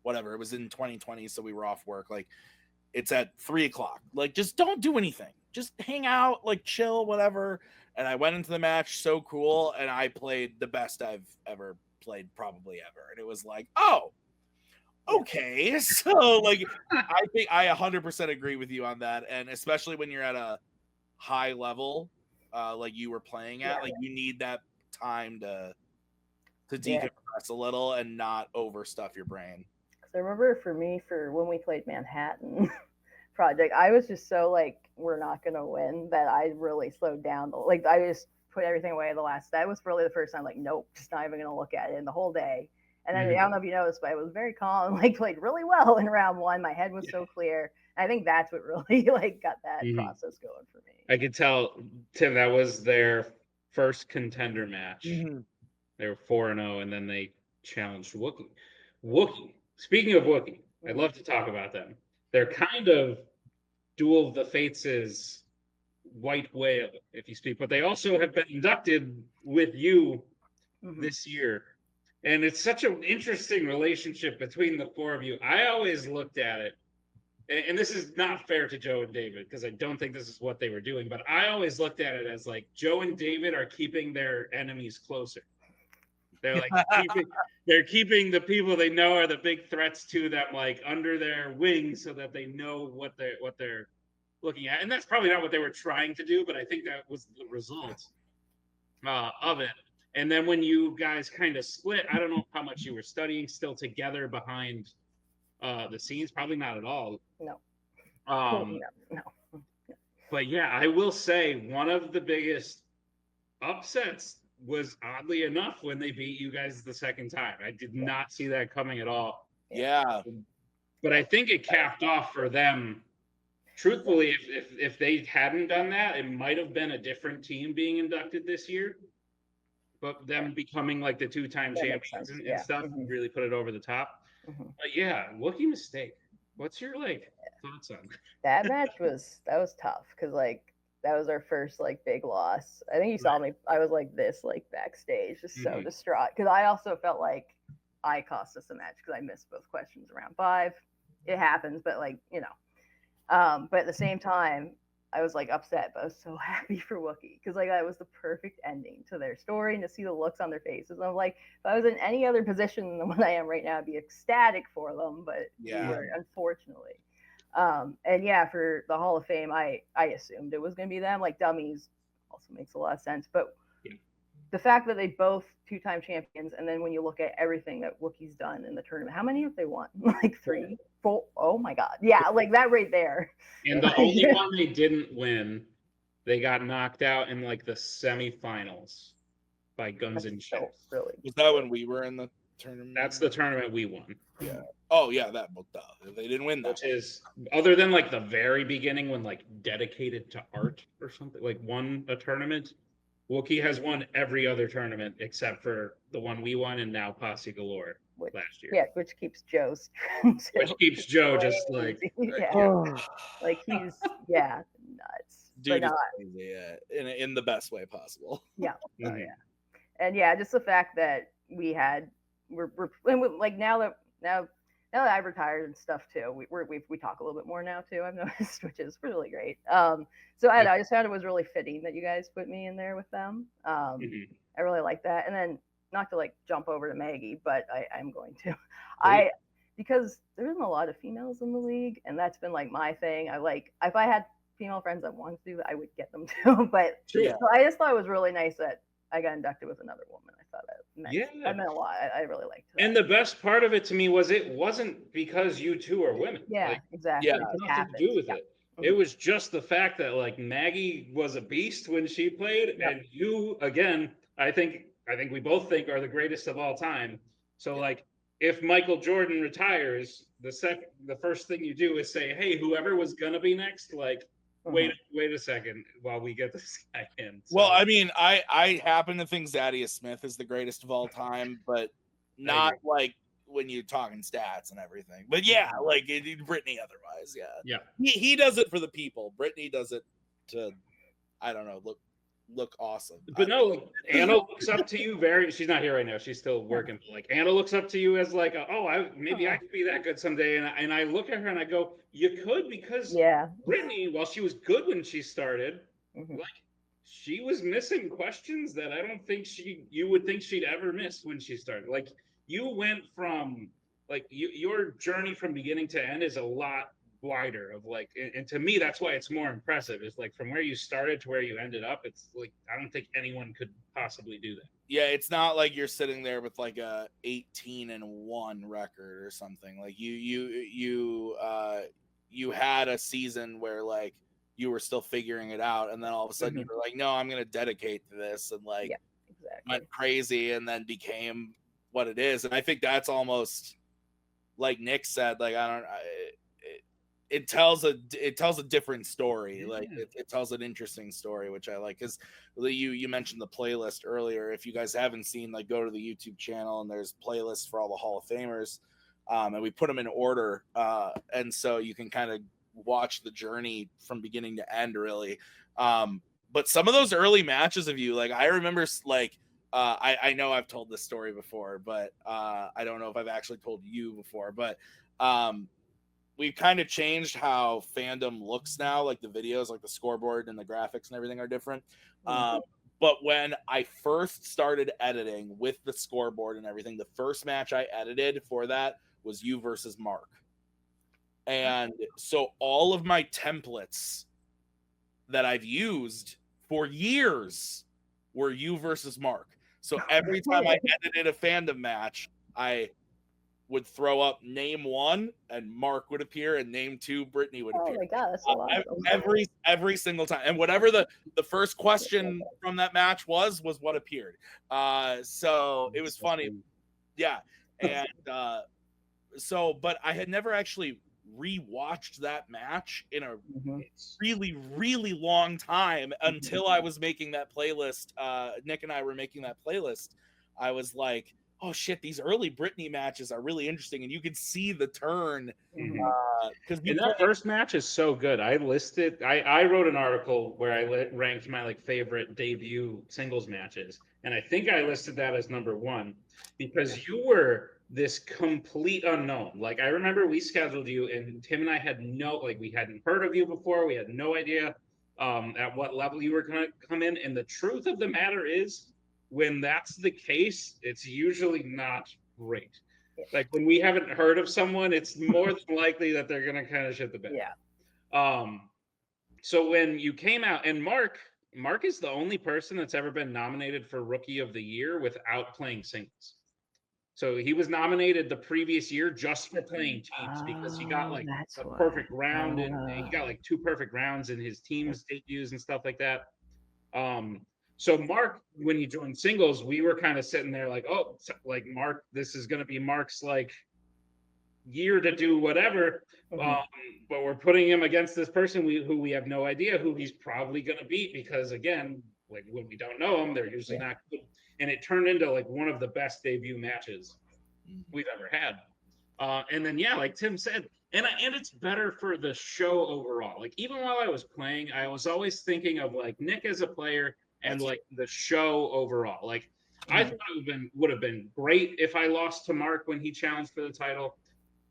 whatever. It was in 2020, so we were off work. Like, it's at 3:00. Like, just don't do anything. Just hang out, like, chill, whatever. And I went into the match so cool, and I played the best I've ever played, probably ever. And it was like, oh, okay. So, like, I think I 100% agree with you on that. And especially when you're at a high level, like you were playing at, like, you need that time to decompress a little and not overstuff your brain. I remember for me, for when we played Manhattan Project, I was just so like, we're not gonna win, that I really slowed down. Like, I just put everything away the last. That was really the first time, like, nope, just not even gonna look at it in the whole day. And then I don't know if you noticed, but I was very calm, like played really well in round one. My head was so clear. I think that's what really like got that process going for me. I could tell, Tim, that was their first contender match. They were 4-0, and then they challenged Wookiee. Wookiee. Speaking of Wookiee, I'd love to talk about them. They're kind of Duel of the Fates' white whale, if you speak, but they also have been inducted with you this year. And it's such an interesting relationship between the four of you. I always looked at it, and this is not fair to Joe and David, because I don't think this is what they were doing, but I always looked at it as like Joe and David are keeping their enemies closer. They're like keeping the people they know are the big threats to them, like, under their wings, so that they know what they're looking at. And that's probably not what they were trying to do, but I think that was the result of it. And then when you guys kind of split, I don't know how much you were studying still together behind the scenes. Probably not at all. No. No. But yeah, I will say one of the biggest upsets was, oddly enough, when they beat you guys the second time. I did not see that coming at all. Yeah. But I think it capped off for them. Truthfully, if they hadn't done that, it might have been a different team being inducted this year. But them becoming like the two-time champions and stuff really put it over the top. But yeah, Wookiee mistake. What's your like thoughts on That match was tough because like that was our first like big loss. I think you saw me. I was like this like backstage, just so distraught because I also felt like I cost us a match because I missed both questions around 5. It happens, but like but at the same time, I was like upset, but I was so happy for Wookiee because like that was the perfect ending to their story and to see the looks on their faces. I'm like, if I was in any other position than what I am right now, I'd be ecstatic for them, but we weren't, unfortunately. And yeah, for the Hall of Fame, I assumed it was going to be them. Like dummies also makes a lot of sense, but the fact that they both 2-time champions, and then when you look at everything that Wookiee's done in the tournament, how many have they won? Like 3, 4. Oh my god, yeah, like that right there. And the only one they didn't win, they got knocked out in like the semifinals by Guns and Chips. Really, was that when we were in the tournament? That's the tournament we won. Yeah. Oh yeah, that. Well, they didn't win that. Which is other than like the very beginning when like Dedicated to Art or something like won a tournament. Wookiee has won every other tournament except for the one we won and now Posse Galore last year. Yeah, which keeps Joe's which keeps Joe just like like he's nuts. Dude but is crazy, yeah, in the best way possible. Yeah. Oh yeah. And yeah, just the fact that we're like now that I've retired and stuff too, we talk a little bit more now too. I've noticed, which is really great. So I just found it was really fitting that you guys put me in there with them. I really like that. And then not to like jump over to Maggie, but I'm going to. Because there isn't a lot of females in the league, and that's been like my thing. I like if I had female friends that wanted to do that, I would get them to. But so I just thought it was really nice that I got inducted with another woman. I thought that meant a lot. I really liked that. And the best part of it to me was it wasn't because you two are women. Yeah, like, exactly. Yeah, nothing to do with it. It was just the fact that like Maggie was a beast when she played, and you again, I think we both think are the greatest of all time. So like if Michael Jordan retires, the first thing you do is say, hey, whoever was gonna be next, like wait a second while we get this guy in. So, well, I mean, I happen to think Zaddius Smith is the greatest of all time, but not like when you're talking stats and everything. But yeah, like Brittany otherwise, yeah. He does it for the people. Brittany does it to, I don't know, look awesome. But no, like Anna looks up to you she's not here right now, she's still working, but like Anna looks up to you as like maybe I could be that good someday, and I look at her and I go, you could, because Brittany, while she was good when she started, like she was missing questions that I don't think you would think she'd ever miss when she started. Like you went from like your journey from beginning to end is a lot wider of like, and to me that's why it's more impressive. It's like from where you started to where you ended up, it's like I don't think anyone could possibly do that. Yeah, it's not like you're sitting there with like a 18-1 record or something. Like you had a season where like you were still figuring it out, and then all of a sudden you were like, no, I'm gonna dedicate to this, and like went crazy and then became what it is. And I think that's almost like Nick said, like it tells a different story. Like it tells an interesting story, which I like, because you mentioned the playlist earlier. If you guys haven't seen, like, go to the YouTube channel and there's playlists for all the Hall of Famers, and we put them in order, and so you can kind of watch the journey from beginning to end, really. But some of those early matches of you, like I remember, like I know I've told this story before, but I don't know if I've actually told you before, but we've kind of changed how fandom looks now. Like the videos, like the scoreboard and the graphics and everything are different. But when I first started editing with the scoreboard and everything, the first match I edited for that was you versus Mark. And so all of my templates that I've used for years were you versus Mark. So every time I edited a fandom match, I would throw up name 1 and Mark would appear, and name 2 Brittany would appear. Oh my god, that's a lot. Every single time. And whatever the first question from that match was what appeared. So it was funny. Yeah. And so, but I had never actually rewatched that match in a really, really long time until I was making that playlist. Nick and I were making that playlist. I was like, oh shit, these early Britney matches are really interesting, and you can see the turn. Because And that first match is so good. I wrote an article where I ranked my like favorite debut singles matches, and I think I listed that as number 1 because you were this complete unknown. Like I remember we scheduled you, and Tim and I had we hadn't heard of you before. We had no idea at what level you were going to come in. And the truth of the matter is, when that's the case, it's usually not great. Like when we haven't heard of someone, it's more than likely that they're gonna kind of shit the bed. Yeah. So when you came out, and Mark is the only person that's ever been nominated for Rookie of the Year without playing singles. So he was nominated the previous year just for playing teams because he got like that's a why. perfect round, and he got like 2 perfect rounds in his team's debuts and stuff like that. So Mark, when he joined singles, we were kind of sitting there like, oh, like Mark, this is going to be Mark's like year to do whatever. But we're putting him against this person who we have no idea who he's probably going to beat because again, like when we don't know them, they're usually not good. And it turned into like one of the best debut matches we've ever had. And then like Tim said, and it's better for the show overall. Like even while I was playing, I was always thinking of like Nick as a player and like the show overall. Like I thought it would have been great if I lost to Mark when he challenged for the title.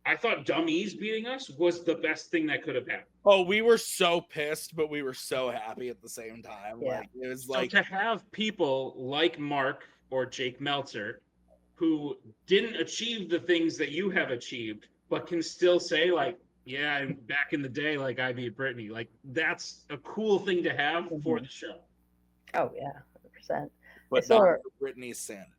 I thought Dummies beating us was the best thing that could have happened. Oh, we were so pissed, but we were so happy at the same time. Yeah. Like it was So like to have people like Mark or Jake Meltzer who didn't achieve the things that you have achieved, but can still say like, yeah, back in the day, like I beat Brittany. Like that's a cool thing to have for the show. Oh yeah, 100%. but not for Brittany's sanity.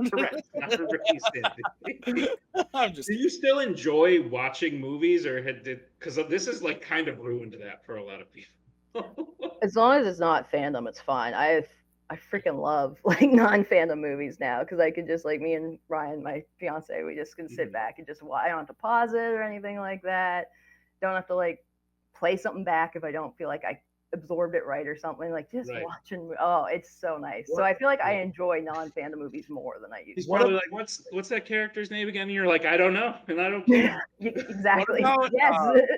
Correct. Not for Brittany's sanity. I'm just. Do you still enjoy watching movies, or because this is like kind of ruined that for a lot of people? As long as it's not fandom, it's fine. I freaking love like non-fandom movies now because I could just like me and Ryan, my fiance, we just can sit back and just watch. I don't have to pause it or anything like that. Don't have to like play something back if I don't feel like I absorbed it right or something. Like just watching. Oh, it's so nice. So I feel like I enjoy non-fandom movies more than I used. He's probably like, what's that character's name again? And you're like, I don't know, and I don't care. Exactly. What about, yes.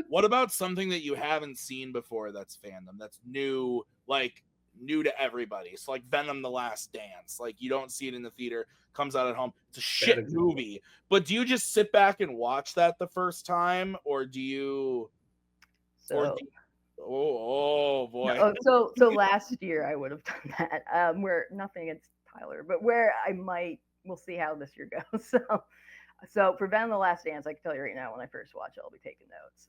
What about something that you haven't seen before that's fandom, that's new, like new to everybody? So like Venom: The Last Dance. Like you don't see it in the theater, comes out at home. It's a shit movie. But do you just sit back and watch that the first time, or do you? Oh boy. No, so last year I would have done that. Where nothing against Tyler, but where we'll see how this year goes. So for Venom: The Last Dance, I can tell you right now, when I first watch it, I'll be taking notes.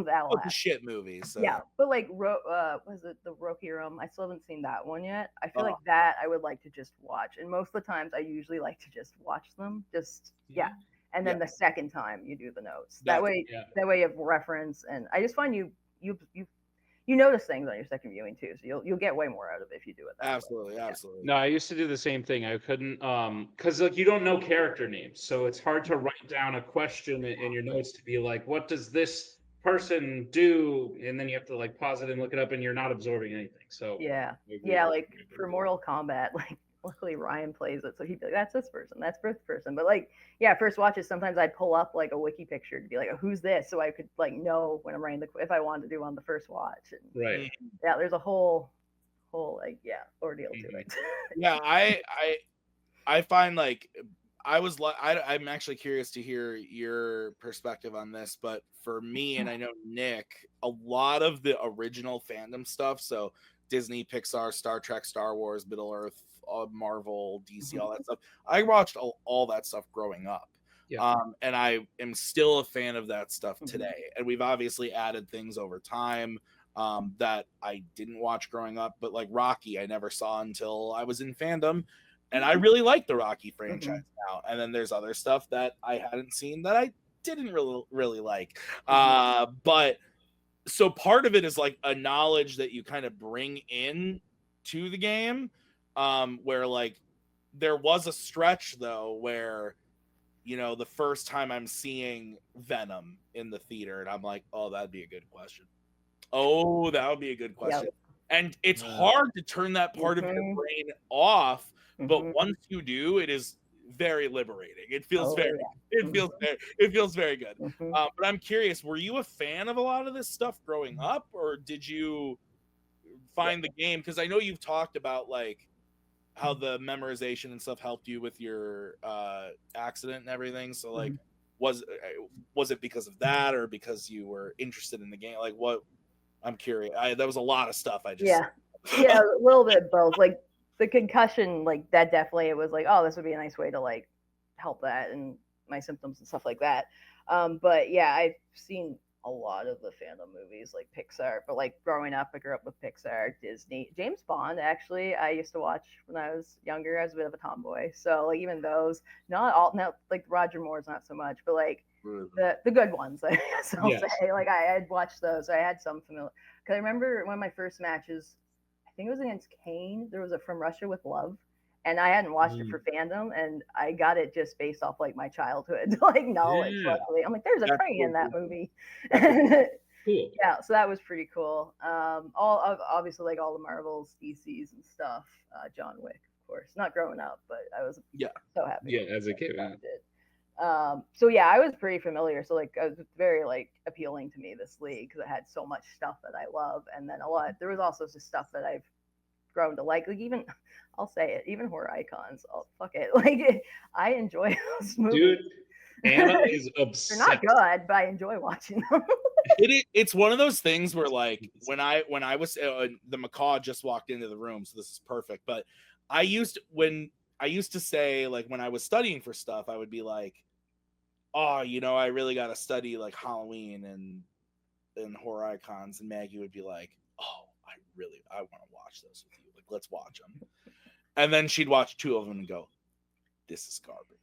That will happen. Shit movie. So. Yeah, but like, was it the Rohirrim? I still haven't seen that one yet. I feel like that I would like to just watch, and most of the times I usually like to just watch them. And then the second time you do the notes. That way you have reference, and I just find you notice things on your second viewing too, so you'll get way more out of it if you do it that absolutely way. Absolutely. No, I used to do the same thing. I couldn't because like you don't know character names, so it's hard to write down a question in your notes to be like, what does this person do, and then you have to like pause it and look it up, and you're not absorbing anything. So like for Mortal Kombat, like luckily Ryan plays it, so he'd be like, that's this person, that's this person. But like, first watches, sometimes I'd pull up like a wiki picture to be like, who's this, so I could like know when I'm writing if I wanted to do on the first watch. And, right. Yeah, there's a whole like ordeal to it. Yeah, I find like I'm actually curious to hear your perspective on this, but for me, and I know Nick, a lot of the original fandom stuff, so Disney, Pixar, Star Trek, Star Wars, Middle Earth, Marvel, DC, all that stuff. I watched all that stuff growing up. Yeah. And I am still a fan of that stuff today. And we've obviously added things over time that I didn't watch growing up, but like Rocky, I never saw until I was in fandom. And I really like the Rocky franchise now. And then there's other stuff that I hadn't seen that I didn't really like. But so part of it is like a knowledge that you kind of bring in to the game, where like there was a stretch though where, you know, the first time I'm seeing Venom in the theater and I'm like, oh, that'd be a good question. Oh, that would be a good question. Yep. And it's hard to turn that part of your brain off but once you do, it is very liberating. It feels it feels very good. But I'm curious, were you a fan of a lot of this stuff growing up, or did you find the game? Because I know you've talked about like how the memorization and stuff helped you with your accident and everything. So like, was it because of that, or because you were interested in the game? Like, what? I'm curious. That was a lot of stuff. I just yeah, a little bit of both. Like the concussion, like that definitely. It was like, oh, this would be a nice way to like help that and my symptoms and stuff like that. But yeah, I've seen a lot of the Fandom movies, like Pixar. But like growing up, I grew up with Pixar, Disney, James Bond. Actually, I used to watch when I was younger. I was a bit of a tomboy, so like even those, not like Roger Moore's not so much, but like the good ones. I guess I'll say. Like I had watched those. I had some familiar. Because I remember one of my first matches, I think it was against Kane. There was a From Russia with Love. And I hadn't watched it for Fandom, and I got it just based off like my childhood like knowledge. Luckily, I'm like, there's a train in that movie. Cool. Yeah, so that was pretty cool. All obviously like all the Marvels, DCs, and stuff. John Wick, of course. Not growing up, but I was so happy. Yeah, as a kid. So yeah, I was pretty familiar. So like, it was very like appealing to me, this league, because it had so much stuff that I love, and then there was also just stuff that I've grown to like even I'll say it, even horror icons. Oh fuck it, like I enjoy those movies. Dude, Anna is obsessed. They're not good, but I enjoy watching them. It's one of those things where like when I was the macaw just walked into the room, so this is perfect. But I used to say, like, when I was studying for stuff, I would be like, oh, I really got to study like Halloween and horror icons, and Maggie would be like, oh, I want to watch those with you. Like, let's watch them. And then she'd watch 2 of them and go, this is garbage.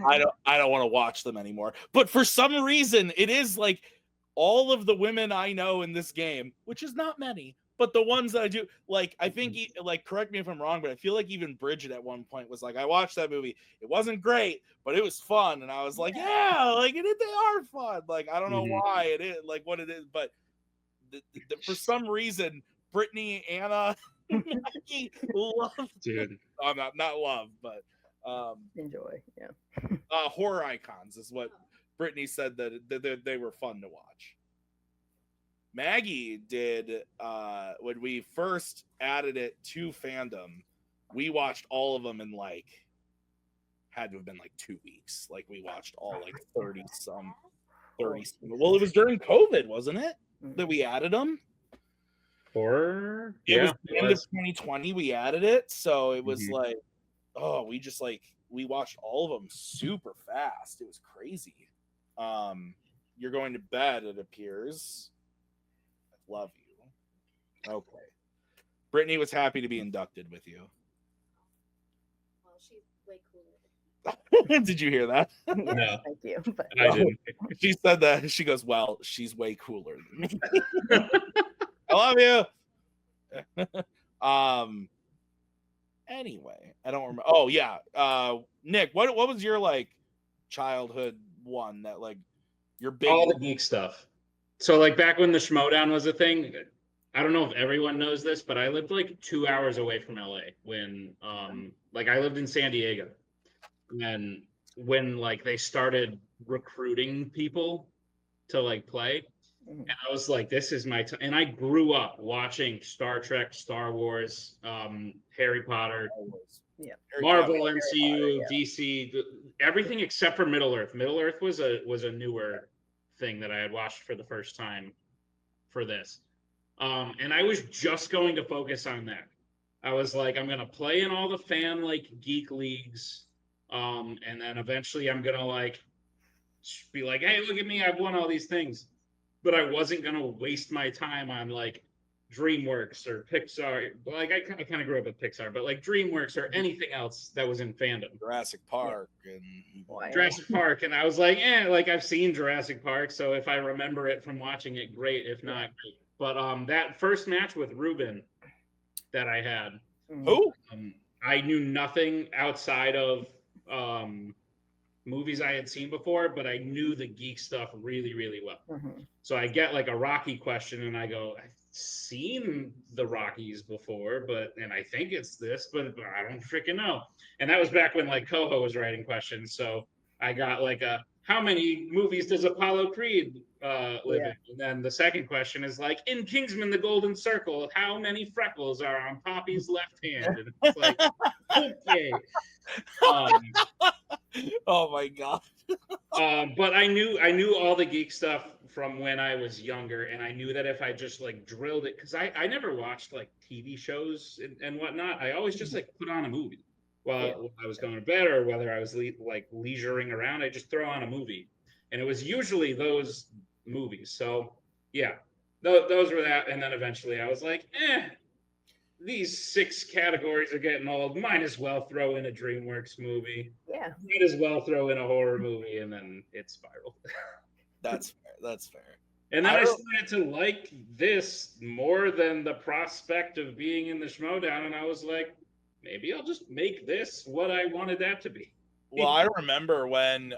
I don't want to watch them anymore. But for some reason, it is like all of the women I know in this game, which is not many, but the ones that I do, like, I think, like, correct me if I'm wrong, but I feel like even Bridget at one point was like, I watched that movie. It wasn't great, but it was fun. And I was like, yeah, like, they are fun. Like, I don't know why it is, like, what it is, but for some reason, Brittany, Anna, Maggie love, dude. Not love, but enjoy. Yeah. Horror icons is what Brittany said that they were fun to watch. Maggie did when we first added it to Fandom, we watched all of them in like had to have been like 2 weeks. Like we watched all like 30 some. Well, it was during COVID, wasn't it? That we added them. Horror? It was the end of 2020 we added it, so it was like, oh, we watched all of them super fast. It was crazy. You're going to bed, it appears. I love you. Okay. Brittany was happy to be inducted with you. Well, she's way cooler. Did you hear that? No. Thank you. But I didn't. She said that. She goes, well, she's way cooler than me. I love you. Anyway, I don't remember. Oh yeah. Nick, what was your like childhood one that like your big all the geek stuff? So like back when the Schmodown was a thing, I don't know if everyone knows this, but I lived like 2 hours away from LA when like I lived in San Diego. And when like they started recruiting people to like play, and I was like, this is my time. And I grew up watching Star Trek, Star Wars, Harry Potter, Marvel, MCU, DC, everything except for Middle Earth. Middle Earth was a newer thing that I had watched for the first time for this. And I was just going to focus on that. I was like, I'm going to play in all the fan like geek leagues. And then eventually I'm going to like be like, hey, look at me, I've won all these things. But I wasn't going to waste my time on like DreamWorks or Pixar. Like I kind of grew up with Pixar, but like DreamWorks or anything else that was in Fandom. Jurassic Park and Jurassic Park. And I was like, like I've seen Jurassic Park. So if I remember it from watching it, great. If not, great. But that first match with Ruben that I had, who? I knew nothing outside of movies I had seen before, but I knew the geek stuff really, really well. So I get like a Rocky question and I go, I seen the Rockies before, and I think it's this, but I don't freaking know. And that was back when like Coho was writing questions, so I got like how many movies does Apollo Creed live in? And then the second question is like, in Kingsman: The Golden Circle, how many freckles are on Poppy's left hand? And it's like, okay. Oh my god. But I knew all the geek stuff from when I was younger, and I knew that if I just like drilled it, because I never watched like TV shows and whatnot. I always just like put on a movie while I was going to bed, or whether I was like leisuring around. I just throw on a movie, and it was usually those movies. So yeah, those were that, and then eventually I was like, these 6 categories are getting old. Might as well throw in a DreamWorks movie. Yeah. Might as well throw in a horror movie, and then it spiraled. That's fair. That's fair. And then I started to like this more than the prospect of being in the Schmodown, and I was like, maybe I'll just make this what I wanted that to be. Well, I remember when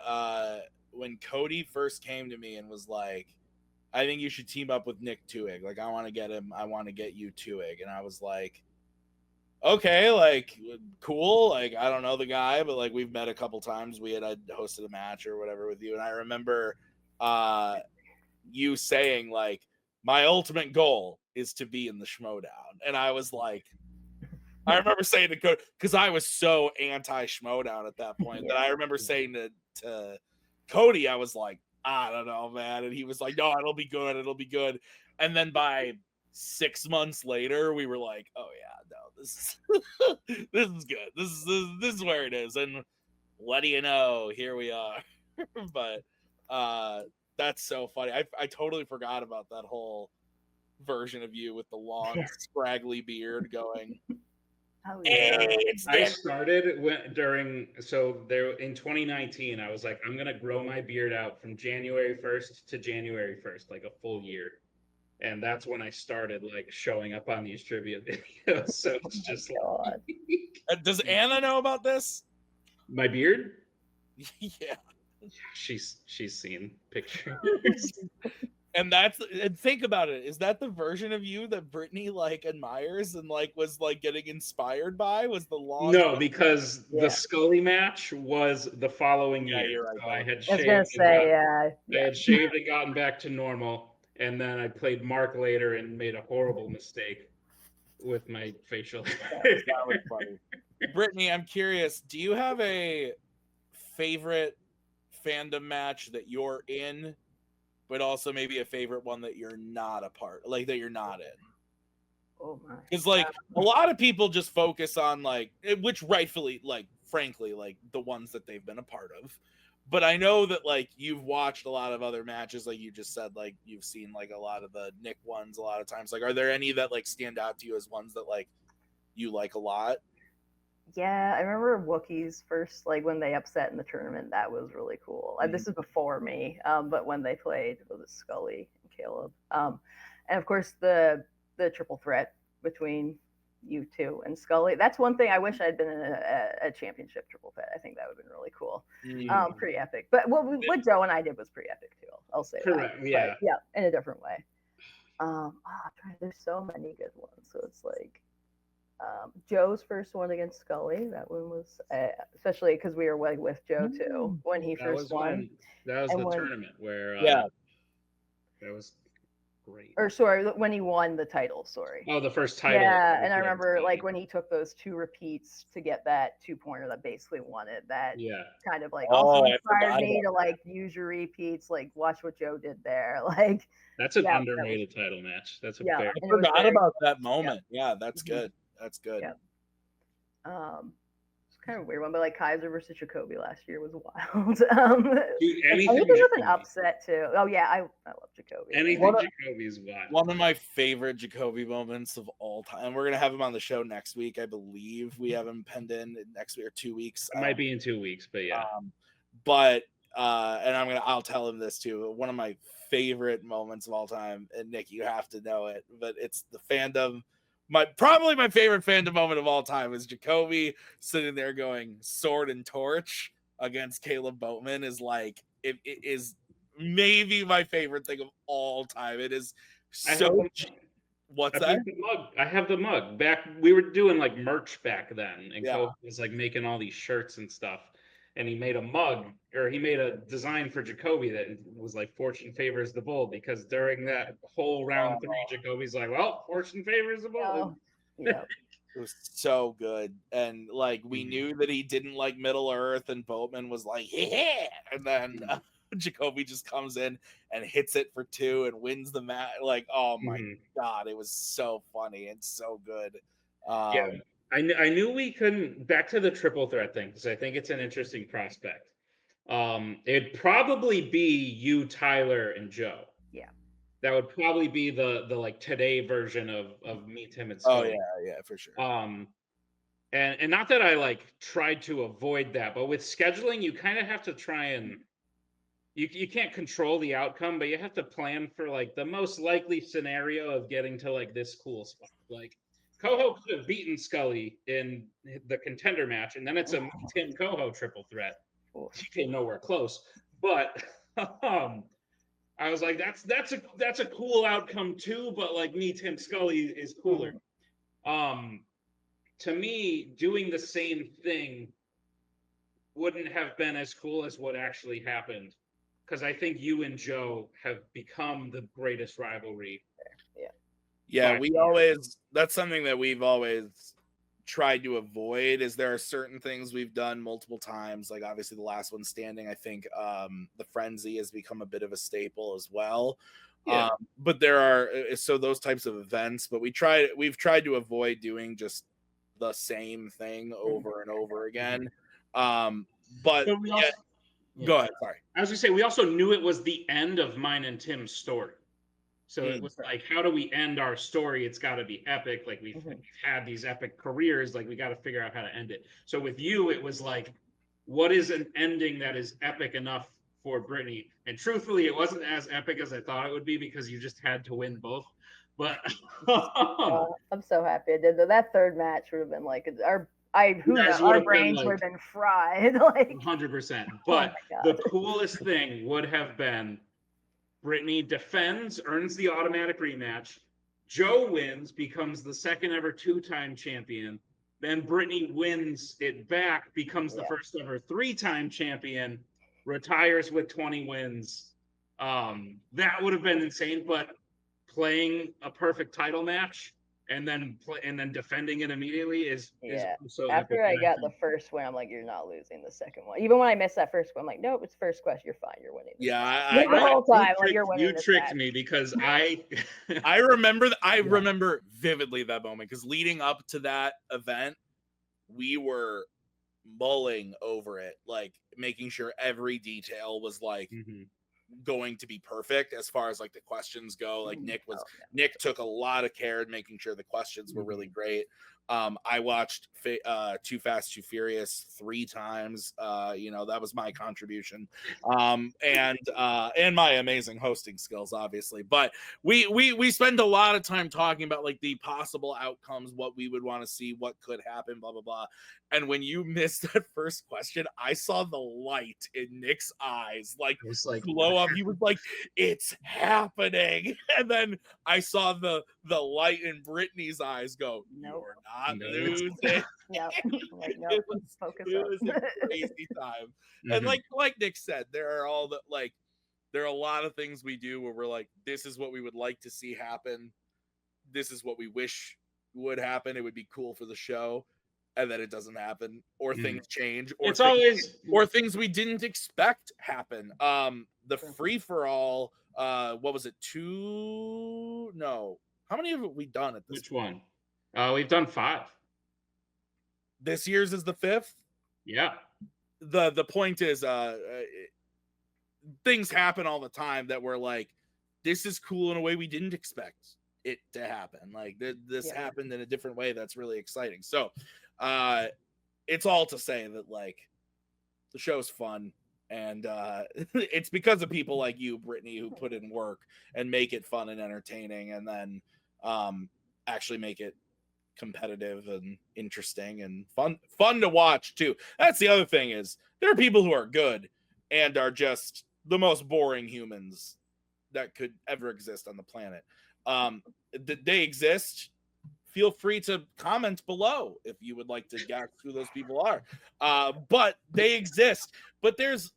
Cody first came to me and was like, I think you should team up with Nick Tuig. Like, I want to get him. I want to get you Tuig. And I was like, okay, like, cool. Like, I don't know the guy, but like, we've met a couple times. I hosted a match or whatever with you. And I remember you saying like, my ultimate goal is to be in the Schmodown. And I was like, I remember saying to Cody, because I was so anti Schmodown at that point, that I remember saying to Cody, I was like, I don't know, man. And he was like, no, it'll be good. It'll be good. And then by 6 months later, we were like, oh yeah, no, this is this is good. This is where it is. And what do you know? Here we are. But that's so funny. I totally forgot about that whole version of you with the long, scraggly beard going. Oh, yeah. I started in 2019. I was like, I'm gonna grow my beard out from January 1st to January 1st, like a full year, and that's when I started like showing up on these trivia videos. So it's just like, does Anna know about this? My beard? Yeah, she's seen pictures. And think about it. Is that the version of you that Brittany like admires and like was like getting inspired by? Was the long? No, because the Scully match was the following year. You're right, so I had I was shaved. gonna say, I had shaved and gotten back to normal, and then I played Mark later and made a horrible mistake with my facial hair. That was funny. Brittany, I'm curious. Do you have a favorite fandom match that you're in? But also maybe a favorite one that you're not a part, like that you're not in. Oh my! Because like a lot of people just focus on like, which rightfully, like frankly, like the ones that they've been a part of. But I know that like you've watched a lot of other matches, like you just said, like you've seen like a lot of the Nick ones a lot of times. Like, are there any that like stand out to you as ones that like you like a lot? Yeah, I remember Wookiees first, like when they upset in the tournament. That was really cool. This is before me, but when they played, it was Scully and Caleb, and of course the triple threat between you two and Scully. That's one thing I wish I'd been in a championship triple threat. I think that would have been really cool. Pretty epic. But what Joe and I did was pretty epic too. I'll say Correct. that. Yeah. But, yeah, in a different way. There's so many good ones. So it's like. Joe's first one against Scully. That one was especially because we were with Joe too when he first won. That was the tournament where that was great. Or sorry, when he won the title. Sorry. Oh, the first title. Yeah, and I remember like when he took those 2 repeats to get that 2-pointer that basically won it. That kind of like also inspired me to like use your repeats. Like watch what Joe did there. Like that's an underrated title match. That's a fair. I forgot about that moment. Yeah, that's good. That's good. Yeah. It's kind of a weird one, but like Kaiser versus Jacoby last year was wild. Dude, anything was an upset too. Oh yeah, I love Jacoby. Anything Jacoby is wild. One of my favorite Jacoby moments of all time. We're gonna have him on the show next week, I believe. We have him penned in next week or 2 weeks. It might be in 2 weeks, but yeah. And I'll tell him this too. One of my favorite moments of all time, and Nick, you have to know it, but it's the fandom. Probably my favorite fandom moment of all time is Jacoby sitting there going sword and torch against Caleb Boatman is like it is maybe my favorite thing of all time. It is so What's I that? think the mug. I have the mug. Back we were doing like merch back then, and Yeah. Kobe was like making all these shirts and stuff. And he made a mug, or he made a design for Jacoby that was like "Fortune favors the bold," because during that whole round 3, Jacoby's like, "Well, fortune favors the bold." Oh, yeah. It was so good. And like we knew that he didn't like Middle Earth, and Boatman was like, yeah. And then Jacoby just comes in and hits it for 2 and wins the match. Like, oh my God, it was so funny and so good. Yeah. I knew we couldn't. Back to the triple threat thing, because I think it's an interesting prospect. It'd probably be you, Tyler, and Joe. Yeah. That would probably be the like today version of me, Tim, and Oh Scully. yeah, for sure. And not that I like tried to avoid that, but with scheduling, you kind of have to try and you can't control the outcome, but you have to plan for like the most likely scenario of getting to like this cool spot. Like Coho could have beaten Scully in the contender match, and then it's a Tim Coho triple threat. She came nowhere close, but I was like, that's a cool outcome too. But like me, Tim Scully is cooler. To me, doing the same thing wouldn't have been as cool as what actually happened, because I think you and Joe have become the greatest rivalry. Yeah, that's something that we've always tried to avoid. Is there are certain things we've done multiple times, like obviously the last one standing. I think the frenzy has become a bit of a staple as well. But there are those types of events, but we've tried to avoid doing just the same thing over and over again. But we also, go ahead. Sorry. I was gonna say, we also knew it was the end of mine and Tim's story. So it was like, how do we end our story? It's got to be epic. Like we've had these epic careers. Like we got to figure out how to end it. So with you, it was like, what is an ending that is epic enough for Brittany? And truthfully, it wasn't as epic as I thought it would be, because you just had to win both. But I'm so happy I did that. That third match would have been like our brains would have been fried. Like 100%. But the coolest thing would have been Brittany defends, earns the automatic rematch. Joe wins, becomes the second ever 2-time champion. Then Brittany wins it back, becomes the first ever 3-time champion, retires with 20 wins. That would have been insane. But playing a perfect title match and then defending it immediately is so after epic. I got the first win, I'm like, you're not losing the second one. Even when I missed that first one, I'm like, nope, it's first question, you're fine, you're winning. Yeah, the whole time, like you're winning. You tricked me, because I remember vividly that moment, because leading up to that event, we were mulling over it, like making sure every detail was like going to be perfect as far as like the questions go. Like Nick took a lot of care in making sure the questions were really great. I watched Too Fast, Too Furious 3 times. That was my contribution. And my amazing hosting skills, obviously. But we spend a lot of time talking about like the possible outcomes, what we would want to see, what could happen, blah, blah, blah. And when you missed that first question, I saw the light in Nick's eyes, like blow up. He was like, "It's happening." And then I saw the light in Brittany's eyes go, "You're not losing." Yeah, like, no, it was a crazy time. And like Nick said, there are a lot of things we do where we're like, this is what we would like to see happen. This is what we wish would happen. It would be cool for the show. And then it doesn't happen, or things change, or things we didn't expect happen. The free for all, what was it? 2? No, how many have we done at this? Which one? We've done 5. This year's is the 5th. Yeah. The point is, things happen all the time that we're like, this is cool in a way we didn't expect it to happen. Like this happened in a different way. That's really exciting. So, it's all to say that like the show's fun, and it's because of people like you, Brittany, who put in work and make it fun and entertaining, and then actually make it competitive and interesting and fun to watch too. That's the other thing, is there are people who are good and are just the most boring humans that could ever exist on the planet. They exist. Feel free to comment below if you would like to guess who those people are. But they exist. But there's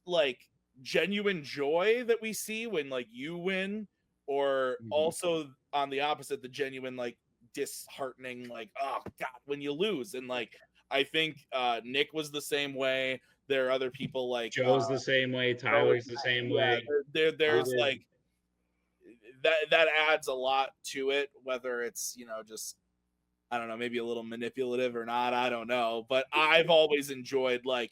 like genuine joy that we see when like you win, or also on the opposite, the genuine like disheartening, like, oh god, when you lose. And like I think Nick was the same way. There are other people like Joe's the same way. Tyler's the same way. There's like that adds a lot to it, whether it's, you know, just, I don't know, maybe a little manipulative or not, I don't know. But I've always enjoyed like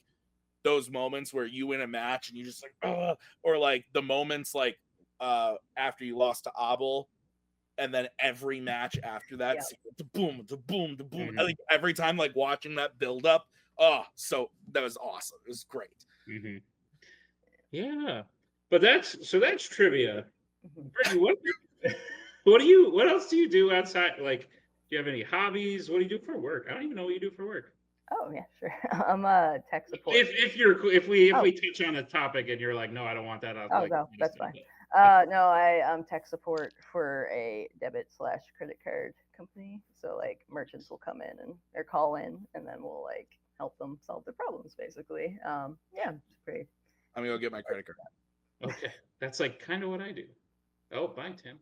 those moments where you win a match and you just like, or like the moments like after you lost to Abel, and then every match after that, the boom, the boom, the boom. I think every time like watching that build up, so that was awesome. It was great. Yeah, but that's trivia. Brittany, what else do you do outside? Like, do you have any hobbies? What do you do for work? I don't even know what you do for work. Oh yeah, sure. I'm a tech support. If we touch on a topic and you're like, no, I don't want that. No, that's fine. No, I'm tech support for a debit/credit card company. So like merchants will come in or call in, and then we'll like help them solve their problems, basically. Yeah, it's pretty. I'm gonna go get my credit card. Okay, that's like kind of what I do. Oh, bye, Tim.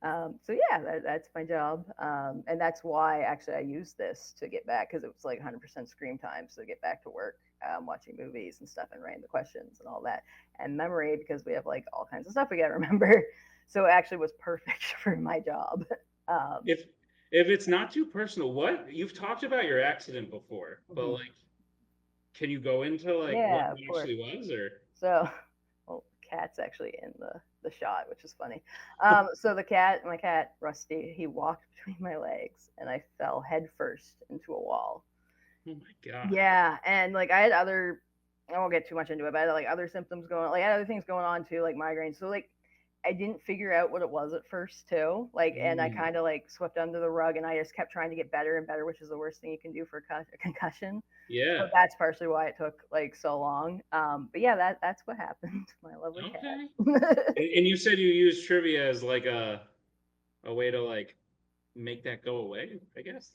So yeah, that's my job, and that's why actually I used this to get back, because it was like 100% screen time, so to get back to work, watching movies and stuff and writing the questions and all that, and memory, because we have like all kinds of stuff we gotta remember. So it actually was perfect for my job. If it's not too personal, what you've talked about your accident before, but like, can you go into like what it actually was, or? So, well, cat's actually in the shot, which is funny. So my cat Rusty, he walked between my legs, and I fell head first into a wall. Oh my god. Yeah, and like I won't get too much into it, but I had like other symptoms going on, like I had other things going on too, like migraines. So like I didn't figure out what it was at first too, like, and I kind of like swept under the rug, and I just kept trying to get better and better, which is the worst thing you can do for a concussion. Yeah. So that's partially why it took like so long. But yeah, that's what happened. My lovely cat. And you said you used trivia as like a way to like make that go away, I guess.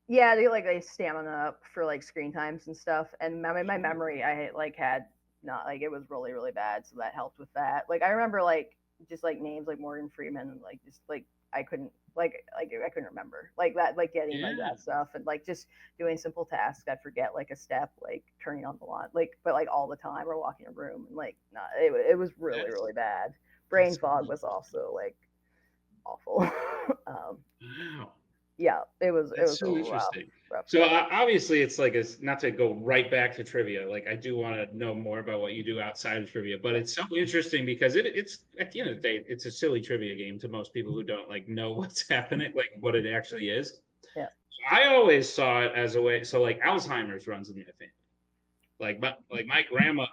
Yeah, they like stamina up for like screen times and stuff. And my memory, I like had not like, it was really really bad, so that helped with that. Like I remember like just like names like Morgan Freeman, and like just like I couldn't remember like that, like getting like that stuff, and like just doing simple tasks. I'd forget like a step, like turning on the lawn, like, but like all the time, or walking a room, and like not, it was really really bad. Brain fog was also like awful. Wow. Yeah, it was so interesting. rough. So obviously it's like, it's not to go right back to trivia, like I do want to know more about what you do outside of trivia, but it's so interesting because it's at the end of the day, it's a silly trivia game to most people who don't like know what's happening, like what it actually is. Yeah. So I always saw it as a way, so like Alzheimer's runs in my family. Like my grandma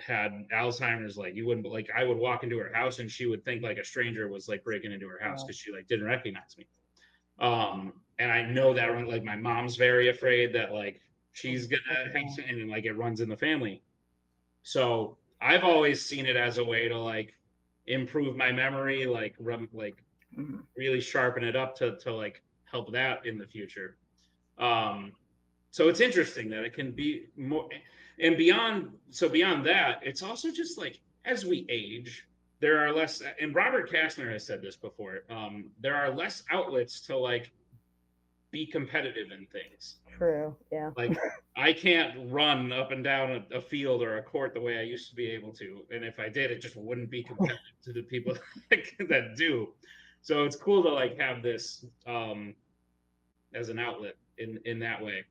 had Alzheimer's. Like you wouldn't, like I would walk into her house and she would think like a stranger was like breaking into her house because she like didn't recognize me. And I know that like my mom's very afraid that like she's gonna have something, and like it runs in the family. So I've always seen it as a way to like improve my memory, like really sharpen it up to like help that in the future. So it's interesting that it can be more, and beyond that, it's also just like as we age, there are less, and Robert Kastner has said this before, there are less outlets to like be competitive in things. True, yeah. Like I can't run up and down a field or a court the way I used to be able to, and if I did, it just wouldn't be competitive to the people that do. So it's cool to like have this as an outlet in that way.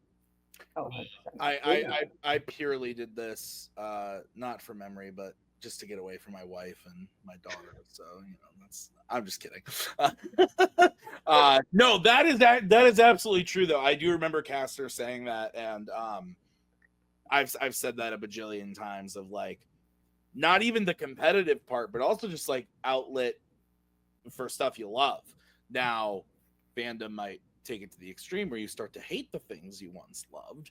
Oh, I purely did this not for memory, but just to get away from my wife and my daughter. So I'm just kidding. No, that is absolutely true though. I do remember Castor saying that, and I've said that a bajillion times, of like not even the competitive part, but also just like outlet for stuff you love. Now, fandom might take it to the extreme where you start to hate the things you once loved.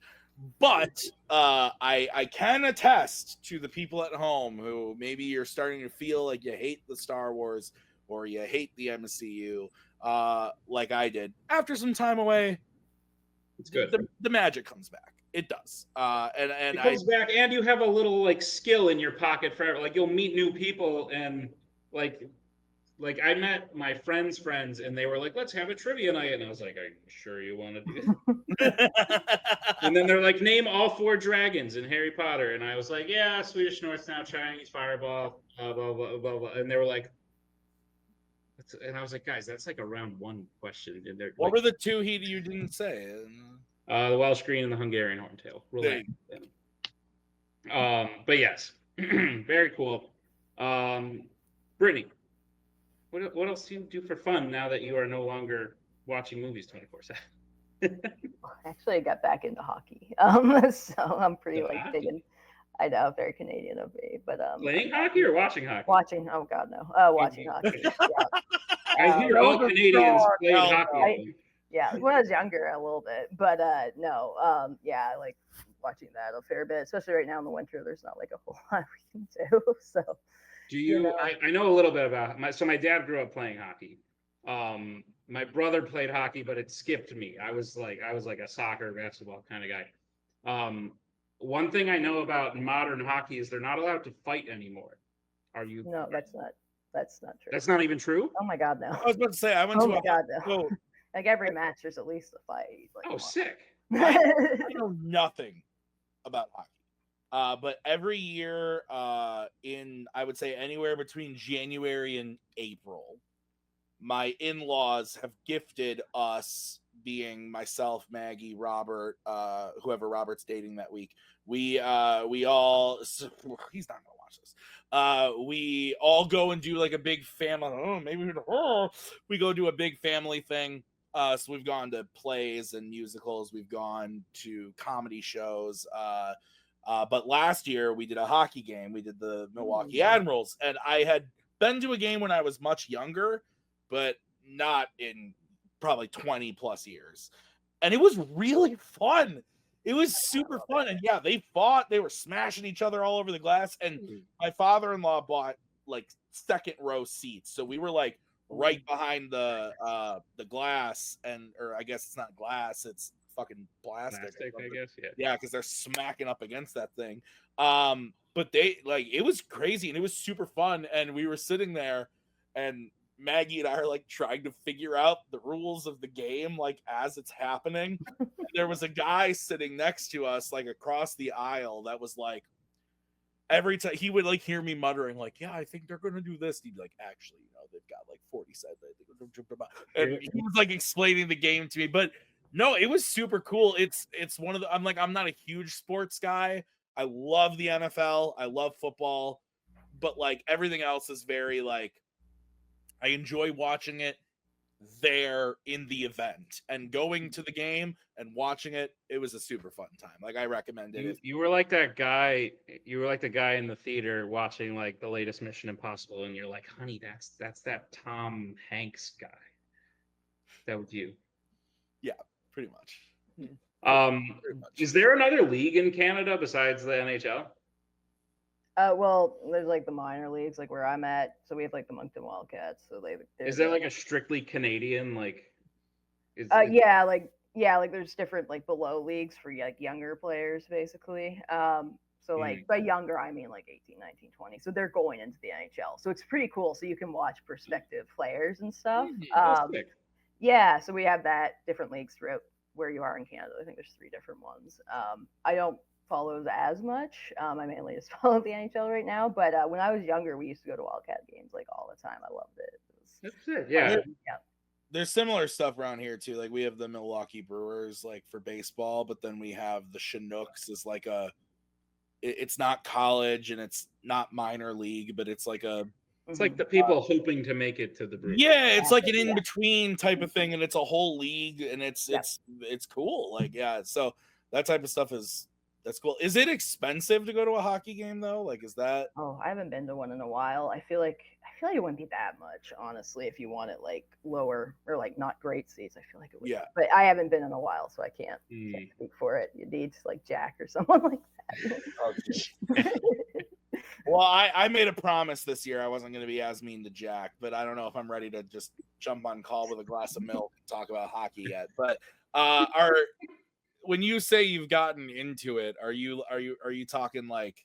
But I can attest to the people at home who maybe you're starting to feel like you hate the Star Wars or you hate the MCU, like I did, after some time away, It's good. The magic comes back. It does. And it comes back, and you have a little like skill in your pocket forever. Like you'll meet new people, and like I met my friends' friends, and they were like, "Let's have a trivia night," and I was like, "Are you sure you want to do that?" And then they're like, "Name all 4 dragons in Harry Potter," and I was like, "Yeah, Swedish North Snout, Chinese Fireball, blah blah blah blah blah," and they were like. And I was like, guys, that's like a round 1 question. And what were the 2 you didn't say? The Welsh Green and the Hungarian Horntail. Relax. But yes, very cool. Brittany, what else do you do for fun now that you are no longer watching movies 24/7? Actually, I got back into hockey, so I'm pretty big in. I know, very Canadian of me, but playing hockey or watching hockey? Watching. Oh God, no. Watching hockey. Yeah. I hear all Canadians play hockey. Yeah, when I was younger, a little bit, but no. Yeah, I like watching that a fair bit, especially right now in the winter. There's not like a whole lot we can do. So. Do you? I know a little bit about my dad grew up playing hockey. My brother played hockey, but it skipped me. I was like a soccer, basketball kind of guy. One thing I know about modern hockey is they're not allowed to fight anymore. Are you? No, that's not true. That's not even true? Oh my God, no. I was about to say, I went to my God, no. So, like every match, there's at least a fight. Like, sick. I know nothing about hockey. But every year in, I would say, anywhere between January and April, my in-laws have gifted us, being myself, Maggie, Robert, whoever Robert's dating that week. We all, he's not gonna watch this. We all go and do like a big family. We go do a big family thing. So we've gone to plays and musicals. We've gone to comedy shows. But last year we did a hockey game. We did the Milwaukee Admirals, and I had been to a game when I was much younger, but not in probably 20 plus years. And it was really fun. It was super fun. And yeah, they fought. They were smashing each other all over the glass. And my father-in-law bought like second row seats. So we were like right behind the glass, or I guess it's not glass, it's fucking plastic, I guess. Yeah, because they're smacking up against that thing. But they like, it was crazy and it was super fun. And we were sitting there, and Maggie and I are like trying to figure out the rules of the game like as it's happening. There was a guy sitting next to us like across the aisle that was like, every time he would like hear me muttering like, yeah, I think they're gonna do this, he'd be like, actually, they've got like 40 cents, and he was like explaining the game to me. But no, it was super cool. It's one of the, I'm not a huge sports guy. I love the NFL, I love football, but like everything else is very like, I enjoy watching it there in the event, and going to the game and watching it. It was a super fun time. Like, I recommend it. You were like that guy. You were like the guy in the theater watching like the latest Mission Impossible, and you're like, honey, that's that Tom Hanks guy. That was you. Yeah, pretty much. Is there another league in Canada besides the NHL? Well, there's like the minor leagues, like where I'm at. So we have like the Moncton Wildcats. So is there like a strictly Canadian like? Yeah, like there's different like below leagues for like younger players, basically. So like by younger, I mean like 18, 19, 20. So they're going into the NHL. So it's pretty cool. So you can watch prospective players and stuff. Yeah, so we have that different leagues throughout where you are in Canada. I think there's 3 different ones. I don't follow as much. I mainly just follow the NHL right now. But when I was younger, we used to go to Wildcat games like all the time. I loved it. That's it. Yeah. There's similar stuff around here too. Like we have the Milwaukee Brewers like for baseball, but then we have the Chinooks is like it's not college and it's not minor league, but it's like it's like the people hoping to make it to the Brewers. Yeah, it's like an in-between type of thing, and it's a whole league, and it's cool. Like, yeah, so that type of stuff that's cool. Is it expensive to go to a hockey game though? Like, is that? Oh, I haven't been to one in a while. I feel like it wouldn't be that much, honestly, if you want it like lower or like not great seats. I feel like it would. Yeah. But I haven't been in a while, so I can't speak for it. You need like Jack or someone like that. Well, I made a promise this year I wasn't going to be as mean to Jack, but I don't know if I'm ready to just jump on call with a glass of milk and talk about hockey yet. But when you say you've gotten into it, are you talking like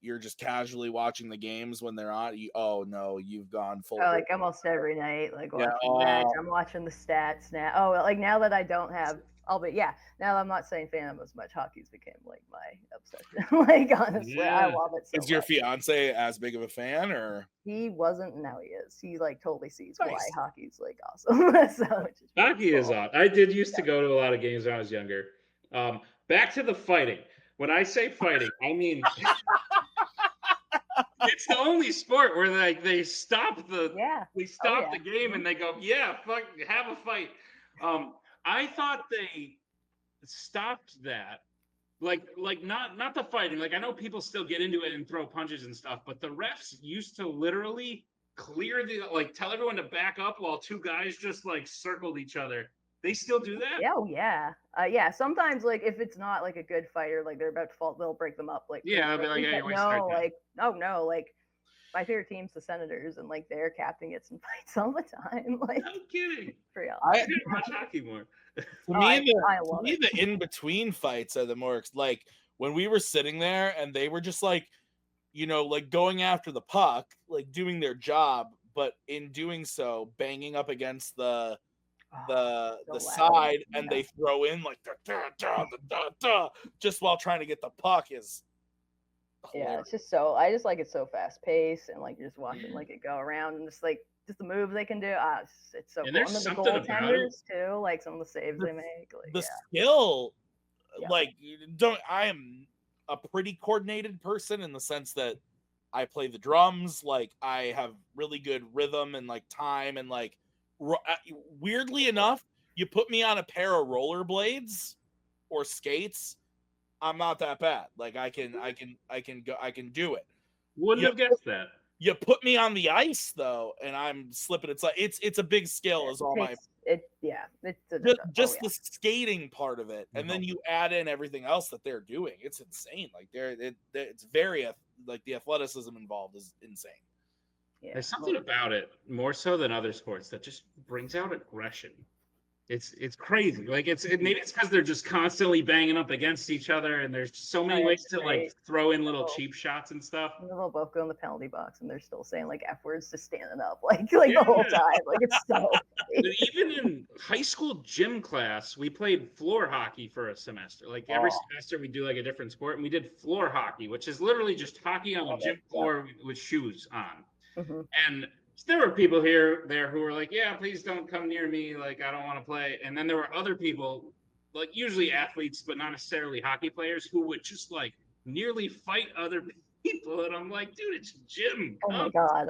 you're just casually watching the games when they're on? Oh no, you've gone full. Oh, like almost every night, like Yeah, watching the match. I'm watching the stats now. Oh, like now that I don't have, now that I'm not saying Fandom as much, hockey's became like my obsession. Like honestly, I love it so Is your much. fiance as big of a fan, or He wasn't, now he is. He like totally sees Nice. why hockey's like awesome. So it's just Hockey is on. I did used to go to a lot of games when I was younger. Back to the fighting. When I say fighting, I mean it's the only sport where like they stop the the game and they go, yeah, fuck, have a fight. I thought they stopped that. Like not the fighting. Like I know people still get into it and throw punches and stuff, but the refs used to literally clear the tell everyone to back up while two guys just like circled each other. They still do that? Yeah, yeah. Sometimes like if it's not like a good fighter, like they're about to fall, they'll break them up. Like I'll be like, yeah, no, like my favorite team's the Senators, and like their captain gets in fights all the time. Like, no kidding. Pretty awesome. I didn't watch hockey more. To me, the in between fights are the more like when we were sitting there and they were just like, like going after the puck, like doing their job, but in doing so, banging up against the side, and they throw in like just while trying to get the puck is. Yeah, it's just I just like it so fast paced, and like you're just watching like it go around, and just the moves they can do. It's so and cool. There's and the something goaltenders too, like some of the saves they make. Like, the skill, I am a pretty coordinated person in the sense that I play the drums. Like I have really good rhythm and like time and like weirdly enough, you put me on a pair of rollerblades or skates, I'm not that bad. Like I can do it. Wouldn't have guessed that. You put me on the ice though, and I'm slipping. It's like it's a big skill. Is all my just the skating part of it, and then you add in everything else that they're doing. It's insane. Like it's very like the athleticism involved is insane. Yeah, there's something about it more so than other sports that just brings out aggression. It's crazy. Like maybe it's because they're just constantly banging up against each other, and there's so many ways to like throw in little cheap shots and stuff. And they'll both go in the penalty box, and they're still saying like F words, just standing up, like the whole time. Like it's so. Even in high school gym class, we played floor hockey for a semester. Like every semester, we do like a different sport, and we did floor hockey, which is literally just hockey on a gym floor with shoes on. Mm-hmm. And there were people there who were like, yeah, please don't come near me. Like, I don't want to play. And then there were other people, like usually athletes, but not necessarily hockey players, who would just like nearly fight other people. And I'm like, dude, it's gym. Oh my God.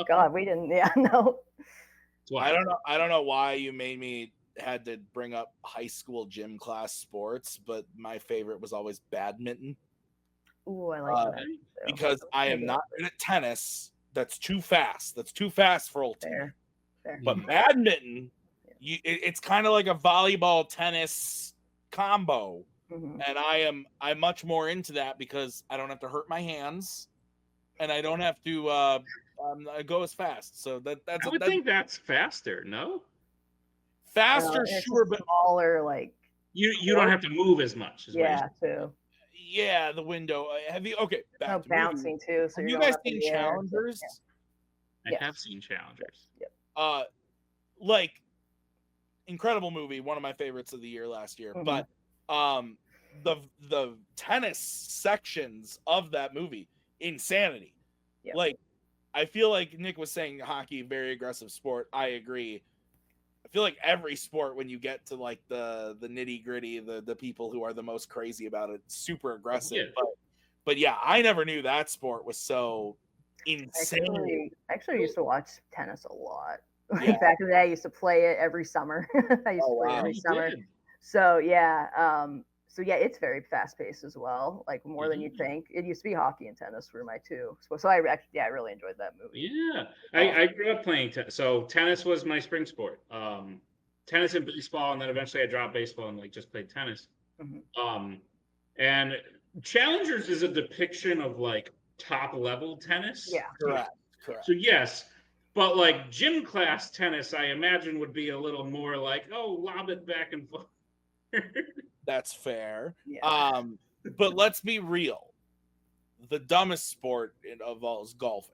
God, we didn't. Yeah, no. I don't know why you made me had to bring up high school gym class sports, but my favorite was always badminton. Ooh, I like that. Because I am not good at tennis. That's too fast. That's too fast for old Fair. But badminton, it's kind of like a volleyball tennis combo, and I'm much more into that because I don't have to hurt my hands, and I don't have to go as fast. So that's. I would think that's faster. No. Faster, sure, but smaller. Like you don't have to move as much. Too. Yeah, the window. Have you back to bouncing too? So have you guys seen Challengers? I have seen Challengers. Yep. Like incredible movie, one of my favorites of the year last year. But the tennis sections of that movie, insanity. Yep. Like I feel like Nick was saying hockey, very aggressive sport. I agree. I feel like every sport, when you get to like the nitty gritty, the people who are the most crazy about it, super aggressive. Yeah. But yeah, I never knew that sport was so insane. Actually, I used to watch tennis a lot. Like back in the day, I used to play it every summer. I used to play it every summer. So yeah, it's very fast paced as well. Like more than you'd think. It used to be hockey and tennis were my two. So I really enjoyed that movie. Yeah, I grew up playing tennis. So tennis was my spring sport. Tennis and baseball, and then eventually I dropped baseball and like just played tennis. And Challengers is a depiction of like top level tennis. Yeah. Correct. So yes, but like gym class tennis, I imagine would be a little more like, oh, lob it back and forth. That's fair. Yeah. But let's be real. The dumbest sport of all is golfing.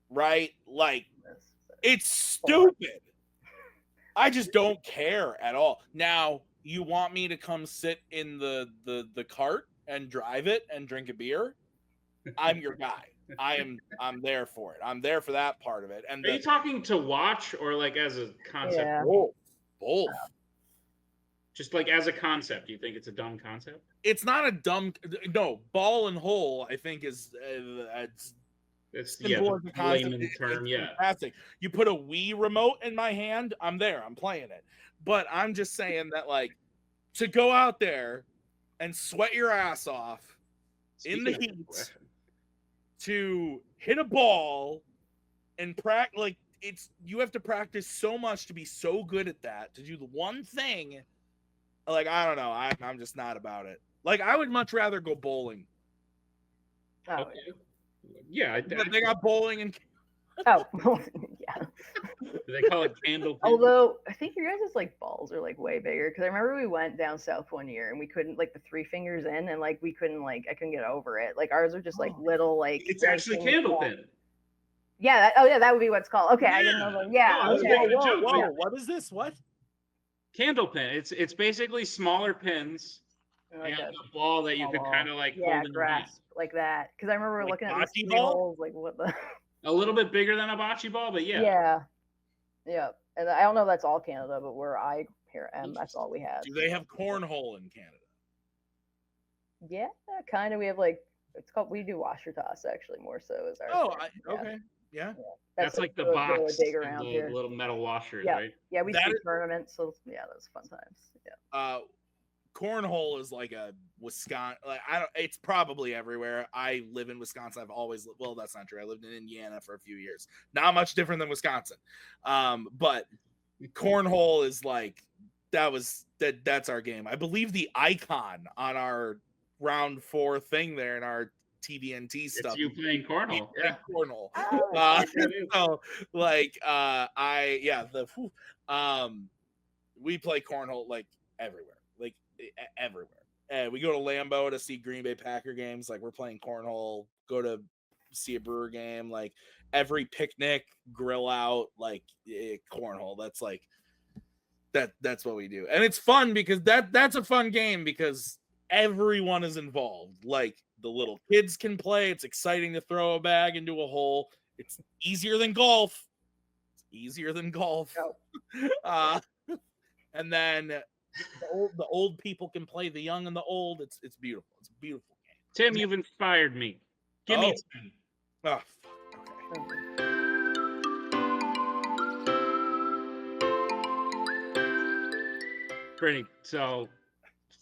Right? Like, it's stupid. I just don't care at all. Now, you want me to come sit in the cart and drive it and drink a beer? I'm your guy. I'm there for it. I'm there for that part of it. And Are you talking to watch or like as a concept? Yeah. both. Just like as a concept, you think it's a dumb concept? It's not a dumb. No, ball and hole. I think is It's simple as a concept. layman term. It's Yeah. fantastic. You put a Wii remote in my hand, I'm there. I'm playing it. But I'm just saying that, like, to go out there and sweat your ass off in the heat to hit a ball and practice, like, you have to practice so much to be so good at that, to do the one thing. Like, I don't know. I'm just not about it. Like, I would much rather go bowling. Oh, Okay. Yeah, They got bowling and oh. Yeah. they call it candle. Although I think your guys' like balls are like way bigger because I remember we went down south one year and we couldn't like the 3 fingers in and like we couldn't like I couldn't get over it. Like ours are just like little like. It's actually candlepin. Yeah. That would be what it's called. Okay, I didn't know that. Yeah. Oh, Okay. whoa, what is this? What? Candlepin. It's basically smaller pins Like and a ball that you could kind of like hold in your hand. grasp like that. Because I remember Like looking at these bocce 3 ball? holes, like what the. A little bit bigger than a bocce ball, but yeah. Yeah. And I don't know if that's all Canada, but where I here am, that's all we have. Do they have cornhole in Canada? Yeah, kind of. We have like it's called. We do washer toss actually more so as our. Oh, yeah. okay. Yeah. That's like the really box, big and around the here. little metal washers, Yeah. right? Yeah, we That do is- tournaments, so yeah, those fun times. Yeah. Cornhole is like a Wisconsin. Like, I don't. It's probably everywhere. I live in Wisconsin. I've always lived. Well, that's not true. I lived in Indiana for a few years. Not much different than Wisconsin. But cornhole is like that's our game. I believe the icon on our round 4 thing there in our TBNT stuff. It's you playing cornhole. Yeah. Cornhole. Oh, So like we play cornhole like everywhere, like everywhere. We go to Lambeau to see Green Bay Packer games. Like, we're playing cornhole. Go to see a Brewer game. Like, every picnic, grill out, like cornhole. That's like that's what we do, and it's fun because that's a fun game because everyone is involved. Like, the little kids can play. It's exciting to throw a bag into a hole. It's easier than golf. And then the old people can play the young and the old. It's beautiful. It's a beautiful game. Tim, you've inspired me. Give me 10. Oh, fuck. Okay. Brittany, so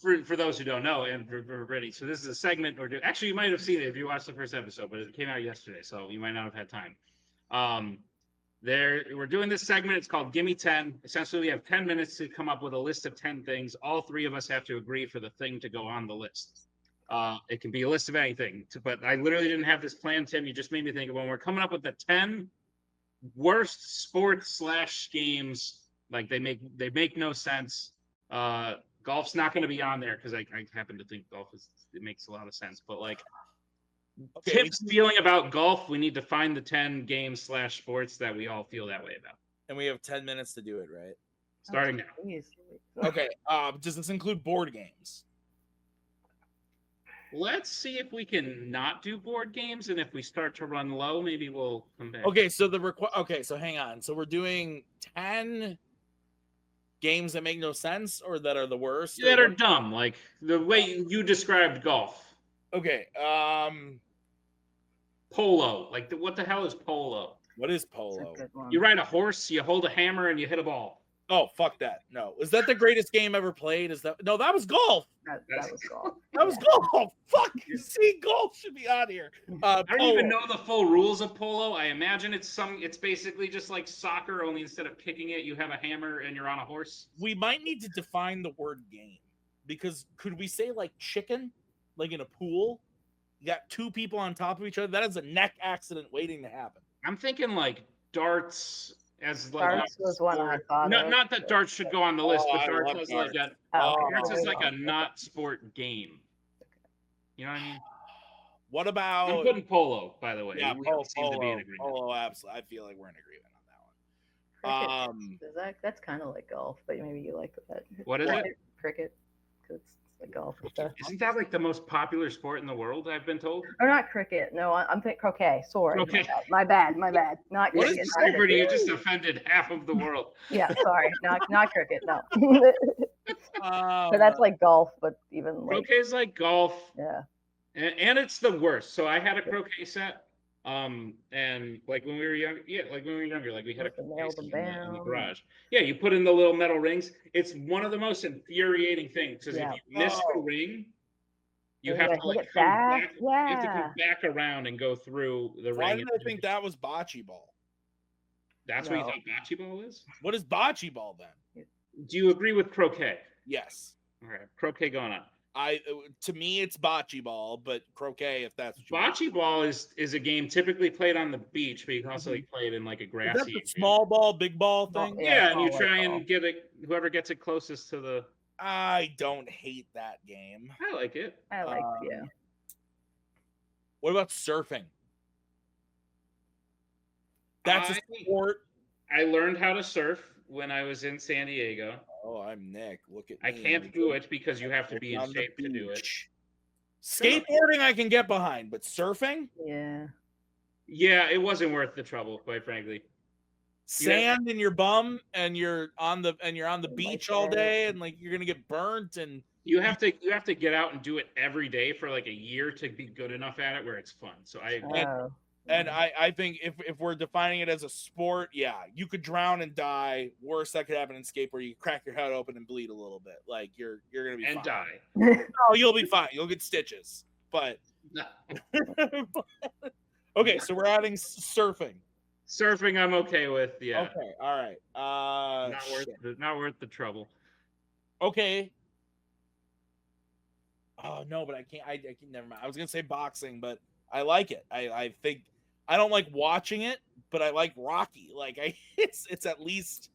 for those who don't know, and for Brittany, so this is a segment, actually you might have seen it if you watched the first episode, but it came out yesterday, so you might not have had time. We're doing this segment. It's called Gimme 10. Essentially, we have 10 minutes to come up with a list of 10 things. All 3 of us have to agree for the thing to go on the list. It can be a list of anything, but I literally didn't have this plan, Tim. You just made me think of when we're coming up with the 10 worst sports / games. Like, they make no sense. Golf's not going to be on there because I happen to think golf it makes a lot of sense. But like, Okay, Tim's feeling about golf, we need to find the 10 games / sports that we all feel that way about. and we have 10 minutes to do it, right? Starting now. Okay. Does this include board games? Let's see if we can not do board games, and if we start to run low, maybe we'll come back. Okay, so so hang on. So we're doing 10 games that make no sense or that are the worst? That are dumb, like the way you described golf. Okay. Polo. Like, what the hell is polo? What is polo? You ride a horse, you hold a hammer, and you hit a ball. Oh, fuck that. No. Is that the greatest game ever played? No, that was golf. That was golf. That was golf. Fuck. See, golf should be on here. I don't even know the full rules of polo. I imagine it's basically just like soccer, only instead of kicking it, you have a hammer and you're on a horse. We might need to define the word game, because could we say like chicken? like in a pool. You got two people on top of each other. That is a neck accident waiting to happen. I'm thinking like darts as like Darts was one I thought of. not that darts should go on the list, but I darts love as darts. like a darts is like a not sport game. You know what I mean? What I'm about putting polo, by the way. yeah, we all seem to be in agreement. polo, absolutely. I feel like we're in agreement on that one. Cricket, that's kind of like golf, but maybe you like that. What is it? Cricket. It's like golf and stuff. Isn't that like the most popular sport in the world? I've been told. Or not cricket. No, I'm thinking croquet. Sorry. Croquet. My bad. Not What cricket. is this over? You just offended half of the world. Yeah, sorry. Not cricket. No. But that's like golf, but even like Croquet is like golf. yeah. And it's the worst. So I had a croquet set. And like when we were young, like we had a croquet set in the garage. Yeah, you put in the little metal rings. It's one of the most infuriating things because if you miss the ring, you have to like come back. You have to come back around and go through the ring. Why did I think that was bocce ball? That's what you thought bocce ball is? What is bocce ball then? Do you agree with croquet? Yes. All right, croquet going on. To me it's bocce ball, but croquet if that's what you bocce ball is a game typically played on the beach, but you can also like play it in like a grassy. Is that the small ball, big ball thing? Yeah, and you try and get it. Whoever gets it closest to the. I don't hate that game. I like it. I like What about surfing? That's a sport. I learned how to surf when I was in San Diego. Oh, I'm Nick. Look at me. I can't do it because you have to be in shape to do it. Skateboarding I can get behind, but surfing? Yeah, it wasn't worth the trouble, quite frankly. Sand in your bum and you're on the beach all day and like you're gonna get burnt and you have to get out and do it every day for like a year to be good enough at it where it's fun. So I think if we're defining it as a sport, yeah, you could drown and die. Worst that could happen in skateboard, you crack your head open and bleed a little bit. Like you're gonna be fine. Die. No, you'll be fine. You'll get stitches. But okay, so we're adding surfing. Surfing, I'm okay with. Yeah. Okay. All right. Not worth the trouble. Okay. Oh no, but I can't. I can never mind. I was gonna say boxing, but I like it. I think I don't like watching it, but I like Rocky. Like it's at least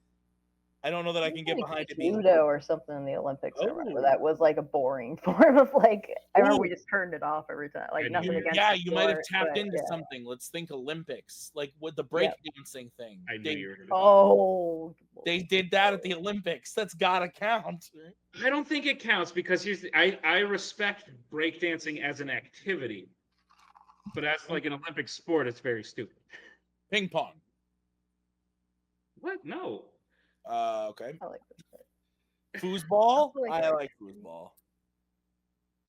I don't know that I can get behind it. Judo or something in the Olympics. I remember that was like a boring form of like. I remember we just turned it off every time. Like nothing against. Yeah, you might have tapped into something. Let's think Olympics, like with the breakdancing thing. I knew you were they did that at the Olympics. That's gotta count. I don't think it counts because I respect breakdancing as an activity, but as like an Olympic sport, it's very stupid. Ping pong. What? No. Okay. I like that. Foosball? I like foosball.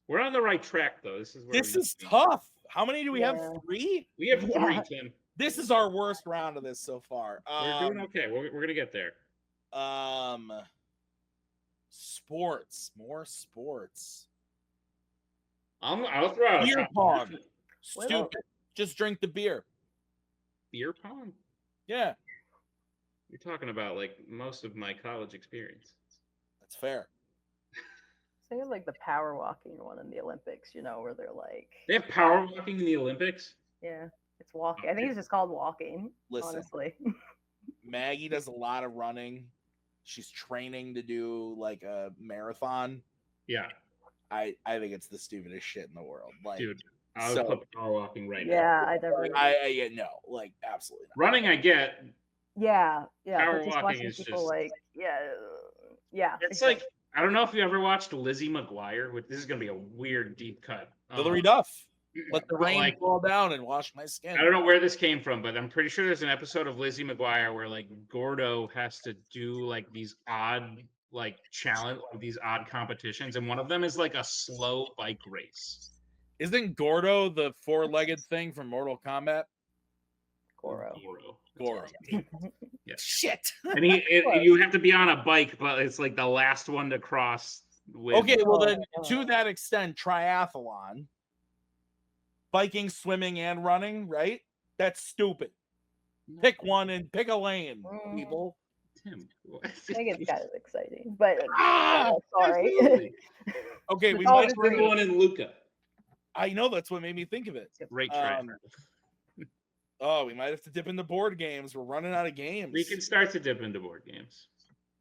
We're on the right track, though. This is tough. How many do we have? 3? We have 3, Tim. This is our worst round of this so far. We're doing okay. We're gonna get there. Sports. More sports. I'll throw out beer pong. Stupid. Just drink the beer. Beer pong? Yeah. You're talking about like most of my college experience. That's fair. Say like the power walking one in the Olympics, where they're like they have power walking in the Olympics. Yeah, it's walking. I think it's just called walking. Listen, honestly, Maggie does a lot of running. She's training to do like a marathon. Yeah, I think it's the stupidest shit in the world. Like, dude, I'll put power walking right now. Yeah, I never. No, like absolutely not. Running, I get. Yeah. Power walking is people just like yeah. It's like I don't know if you ever watched Lizzie McGuire. This is gonna be a weird deep cut. Hillary Duff. Let the rain fall down and wash my skin. I don't know where this came from, but I'm pretty sure there's an episode of Lizzie McGuire where like Gordo has to do like these odd like challenge, these odd competitions, and one of them is like a slow bike race. Isn't Gordo the 4-legged thing from Mortal Kombat? Goro. Yeah. Shit. And you have to be on a bike, but it's like the last one to cross. Okay, well then, to that extent, triathlon, biking, swimming, and running, right? That's stupid. Pick one and pick a lane, people. Tim, I think it's kind of exciting, but sorry. Okay, we might bring one in Luca. I know, that's what made me think of it. Great try. Oh, we might have to dip into board games. We're running out of games. We can start to dip into board games.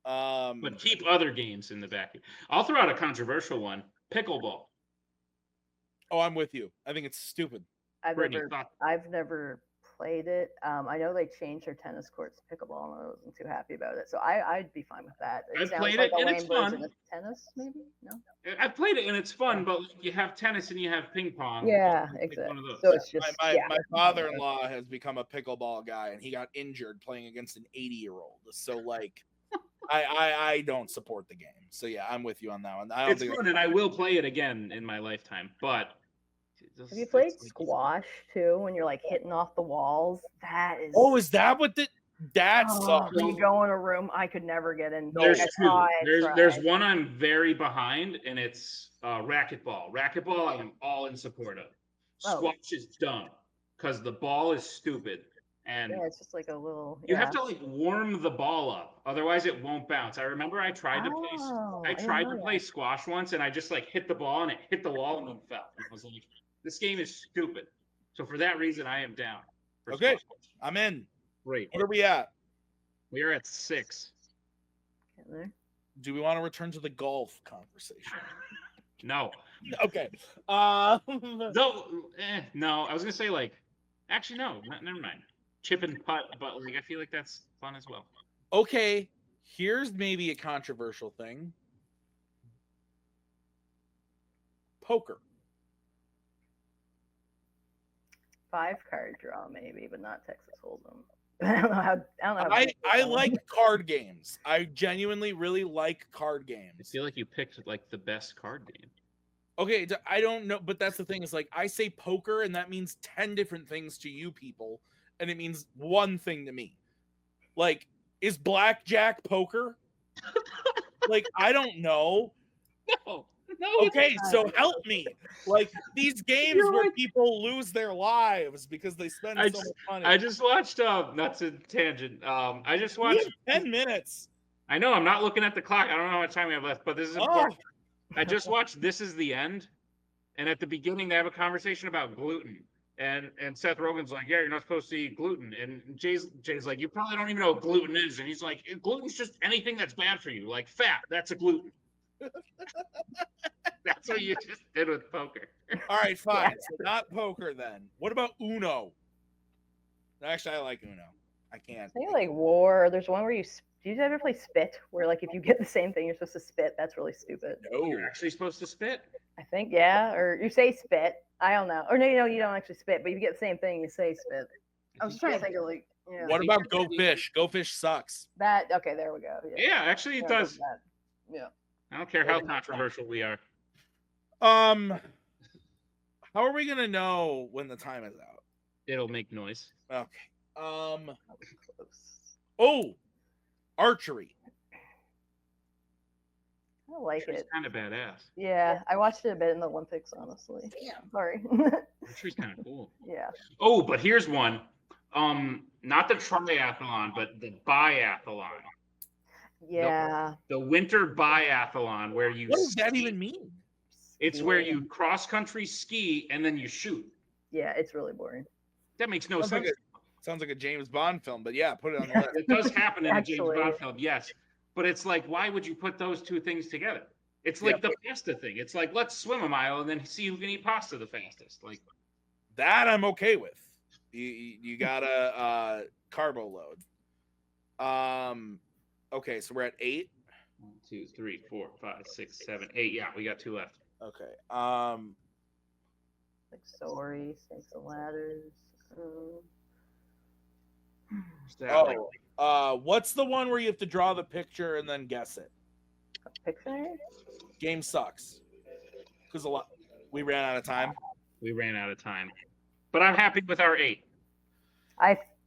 But But keep other games in the back. I'll throw out a controversial one. Pickleball. oh, I'm with you. I think it's stupid. Brittany, thought- I've never played it. I know they changed their tennis courts to pickleball, and I wasn't too happy about it. So I'd be fine with that. I've sounds played like it, a and lame it's version fun. of tennis, maybe? No? I've played it and it's fun, but you have tennis and you have ping pong. Yeah, It's like one exactly. of those. So it's just My father-in-law has become a pickleball guy, and he got injured playing against an 80-year-old. So like, I don't support the game. So yeah, I'm with you on that one. I don't It's think fun, and I will play it again in my lifetime. But Have you played squash too? When you're like hitting off the walls, that is. Oh, is that what that sucks? When you go in a room, I could never get in. There's I two. tried. There's one I'm very behind, and it's racquetball. Racquetball, I am all in support of. Oh. Squash is dumb because the ball is stupid, and Yeah, it's just like a little. you have to like warm the ball up, otherwise it won't bounce. I remember I tried to play squash once, and I just like hit the ball and it hit the wall and then fell. And I was like, this game is stupid. So for that reason, I am down. Okay, squash. I'm in. Great. What are we at? We are at 6. Do we want to return to the golf conversation? No. Okay. No, I was gonna say like, actually no, never mind. Chip and putt, but like I feel like that's fun as well. Okay, here's maybe a controversial thing. Poker. 5-card draw maybe, but not Texas Hold'em. I don't know how. I like card games. I genuinely really like card I games. feel like you picked like the best card game. Okay, I don't know, but that's the thing is like I say poker and that means 10 different things to you people, and it means one thing to me. Like, is blackjack poker? Like, I don't know. No. Okay, so help me. Like these games where people lose their lives because they spend so much money. I just watched not to tangent. I just watched 10 minutes. I know I'm not looking at the clock. I don't know how much time we have left, but this is important. I just watched This Is the End, and at the beginning they have a conversation about gluten. And Seth Rogen's like, yeah, you're not supposed to eat gluten. And Jay's like, you probably don't even know what gluten is. And he's like, gluten's just anything that's bad for you. Like fat, that's a gluten. That's what you just did with poker. All right, fine. So not poker then. What about Uno? Actually, I like Uno. I can't. I think like War. There's one where do you ever play Spit? Where like if you get the same thing, you're supposed to spit. That's really stupid. No. You're actually supposed to spit? I think, yeah. Or you say spit. I don't know. Or no, you don't actually spit, but you get the same thing, you say spit. I was trying to think of like. Yeah. What about Go Fish? Go Fish sucks. Okay, there we go. Yeah, actually it does. Yeah. I don't care how controversial we are. How are we gonna know when the time is out? It'll make noise. Okay. Close. Archery. I like Archery's it. kind of badass. Yeah, I watched it a bit in the Olympics, honestly. Damn. Sorry. Archery's kind of cool. Yeah. Oh, but here's one. Not the triathlon, but the biathlon. Yeah. The winter biathlon where you What does that even mean? It's where you cross country ski and then you shoot. Yeah, it's really boring. That makes no sense. Sounds like a James Bond film, but yeah, put it on the list. It does happen in a James Actually. Bond film, yes. But it's like, why would you put those two things together? It's like the pasta thing. It's like, let's swim a mile and then see who can eat pasta the fastest. Like that I'm okay with. You got a carbo load. Okay, so we're at 8. 1, 2, 3, 4, 5, 6, 7, 8. Yeah, we got 2 left. Okay. Like Sorry, Snakes and Ladders. What's the one where you have to draw the picture and then guess it? Picture? Game sucks. Because we ran out of time. We ran out of time. But I'm happy with our 8.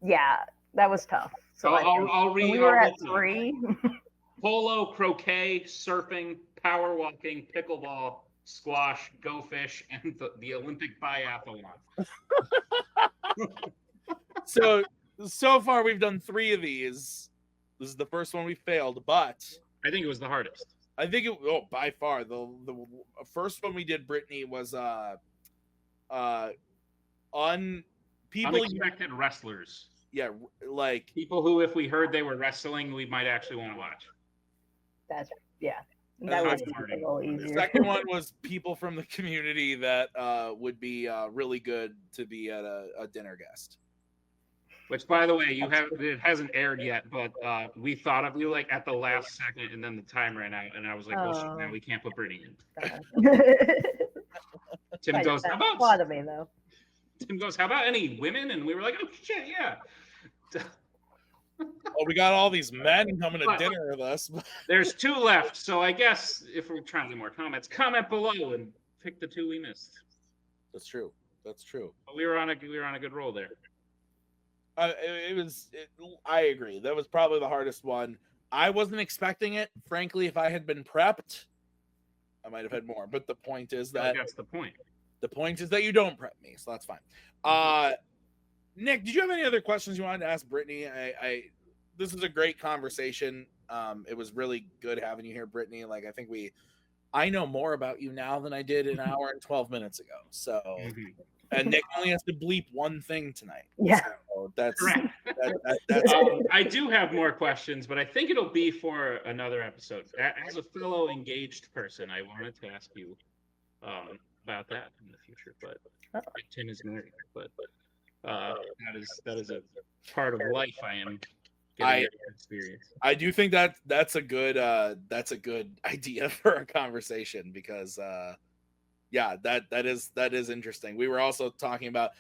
Yeah, that was tough. So I'll read. We were at 3. Polo, croquet, surfing, power walking, pickleball, squash, go fish, and the Olympic biathlon. So far we've done 3 of these. This is the first one we failed, but I think it was the hardest. I think by far the first one we did, Brittany, was people. Unexpected wrestlers. Yeah, like people who, if we heard they were wrestling, we might actually want to watch. That's that And would the be a little the easier. second one was people from the community that would be really good to be at a dinner guest. Which, by the way, it hasn't aired yet, but we thought of you like at the last second, and then the time ran out, and I was like, well, shit, now we can't put Brittany in. Tim goes, how about? Thought of me though. Tim goes, how about any women? And we were like, oh shit, yeah. Well, we got all these men coming to dinner with us. There's 2 left, so I guess if we're trying to get more comments, comment below and pick the 2 we missed. That's true. That's true. But we were on a good roll there. I agree. That was probably the hardest one. I wasn't expecting it. Frankly, if I had been prepped, I might have had more. But the point is that that's the point. The point is that you don't prep me, so that's fine. Nick, did you have any other questions you wanted to ask Brittany? This is a great conversation. It was really good having you here, Brittany. Like, I know more about you now than I did an hour and 12 minutes ago. So, and Nick only has to bleep one thing tonight. Yeah, so that's correct. That's I do have more questions, but I think it'll be for another episode. As a fellow engaged person, I wanted to ask you about that in the future. But Tim is married, but that is a part of life I am getting experience. I do think that's a good idea for a conversation because that is interesting. We were also talking about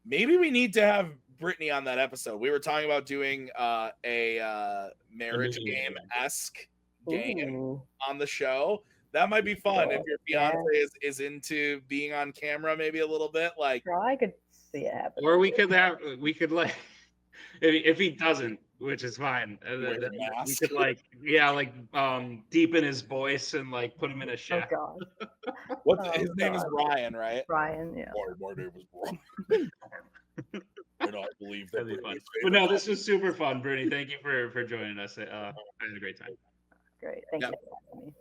maybe we need to have Brittany on that episode. We were talking about doing a marriage game-esque game on the show. That might be fun if your fiance is into being on camera maybe a little bit. Like, I could see it happen. Or we could like if he doesn't, which is fine. We could deepen his voice and like put him in a shaft. Oh God. His name is Ryan, right? Ryan, yeah. My name is Ryan. I don't believe that. That'd be fun. But no, this was super fun, Brittany. Thank you for joining us. I had a great time. Great. Thank you for having me.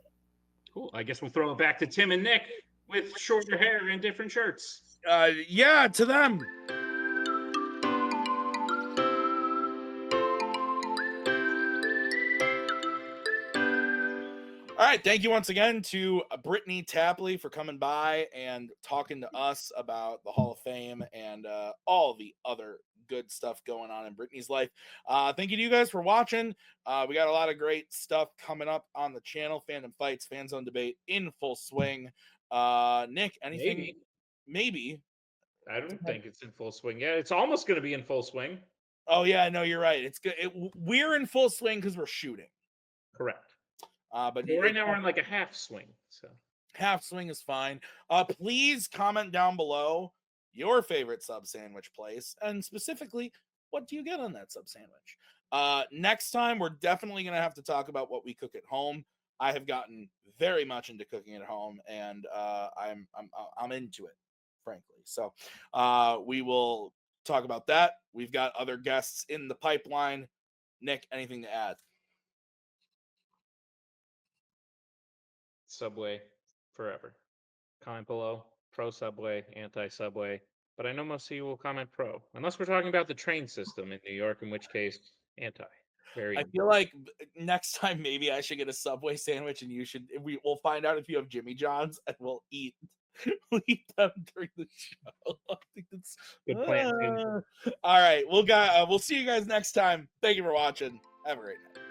Cool. I guess we'll throw it back to Tim and Nick with shorter hair and different shirts. Yeah, to them. All right, thank you once again to Brittany Tapley for coming by and talking to us about the Hall of Fame and all the other good stuff going on in Brittany's life. Thank you to you guys for watching. We got a lot of great stuff coming up on the channel. Fandom Fights, Fanzone debate in full swing. Nick, anything? Maybe. I don't think it's in full swing yet. It's almost going to be in full swing. Oh yeah, no, you're right. It's good. We're in full swing because we're shooting. Correct. But right now we're in like a half swing. So half swing is fine. Please comment down below your favorite sub sandwich place, and specifically, what do you get on that sub sandwich? Next time, we're definitely going to have to talk about what we cook at home. I have gotten very much into cooking at home, and I'm into it, frankly. So we will talk about that. We've got other guests in the pipeline. Nick, anything to add? Subway forever. Comment below. Pro Subway, anti Subway. But I know most of you will comment pro, unless we're talking about the train system in New York, in which case anti. I feel like next time maybe I should get a Subway sandwich, and we'll find out if you have Jimmy John's, and we'll eat them during the show. I think that's good plan. All right, we'll see you guys next time. Thank you for watching. Have a great night.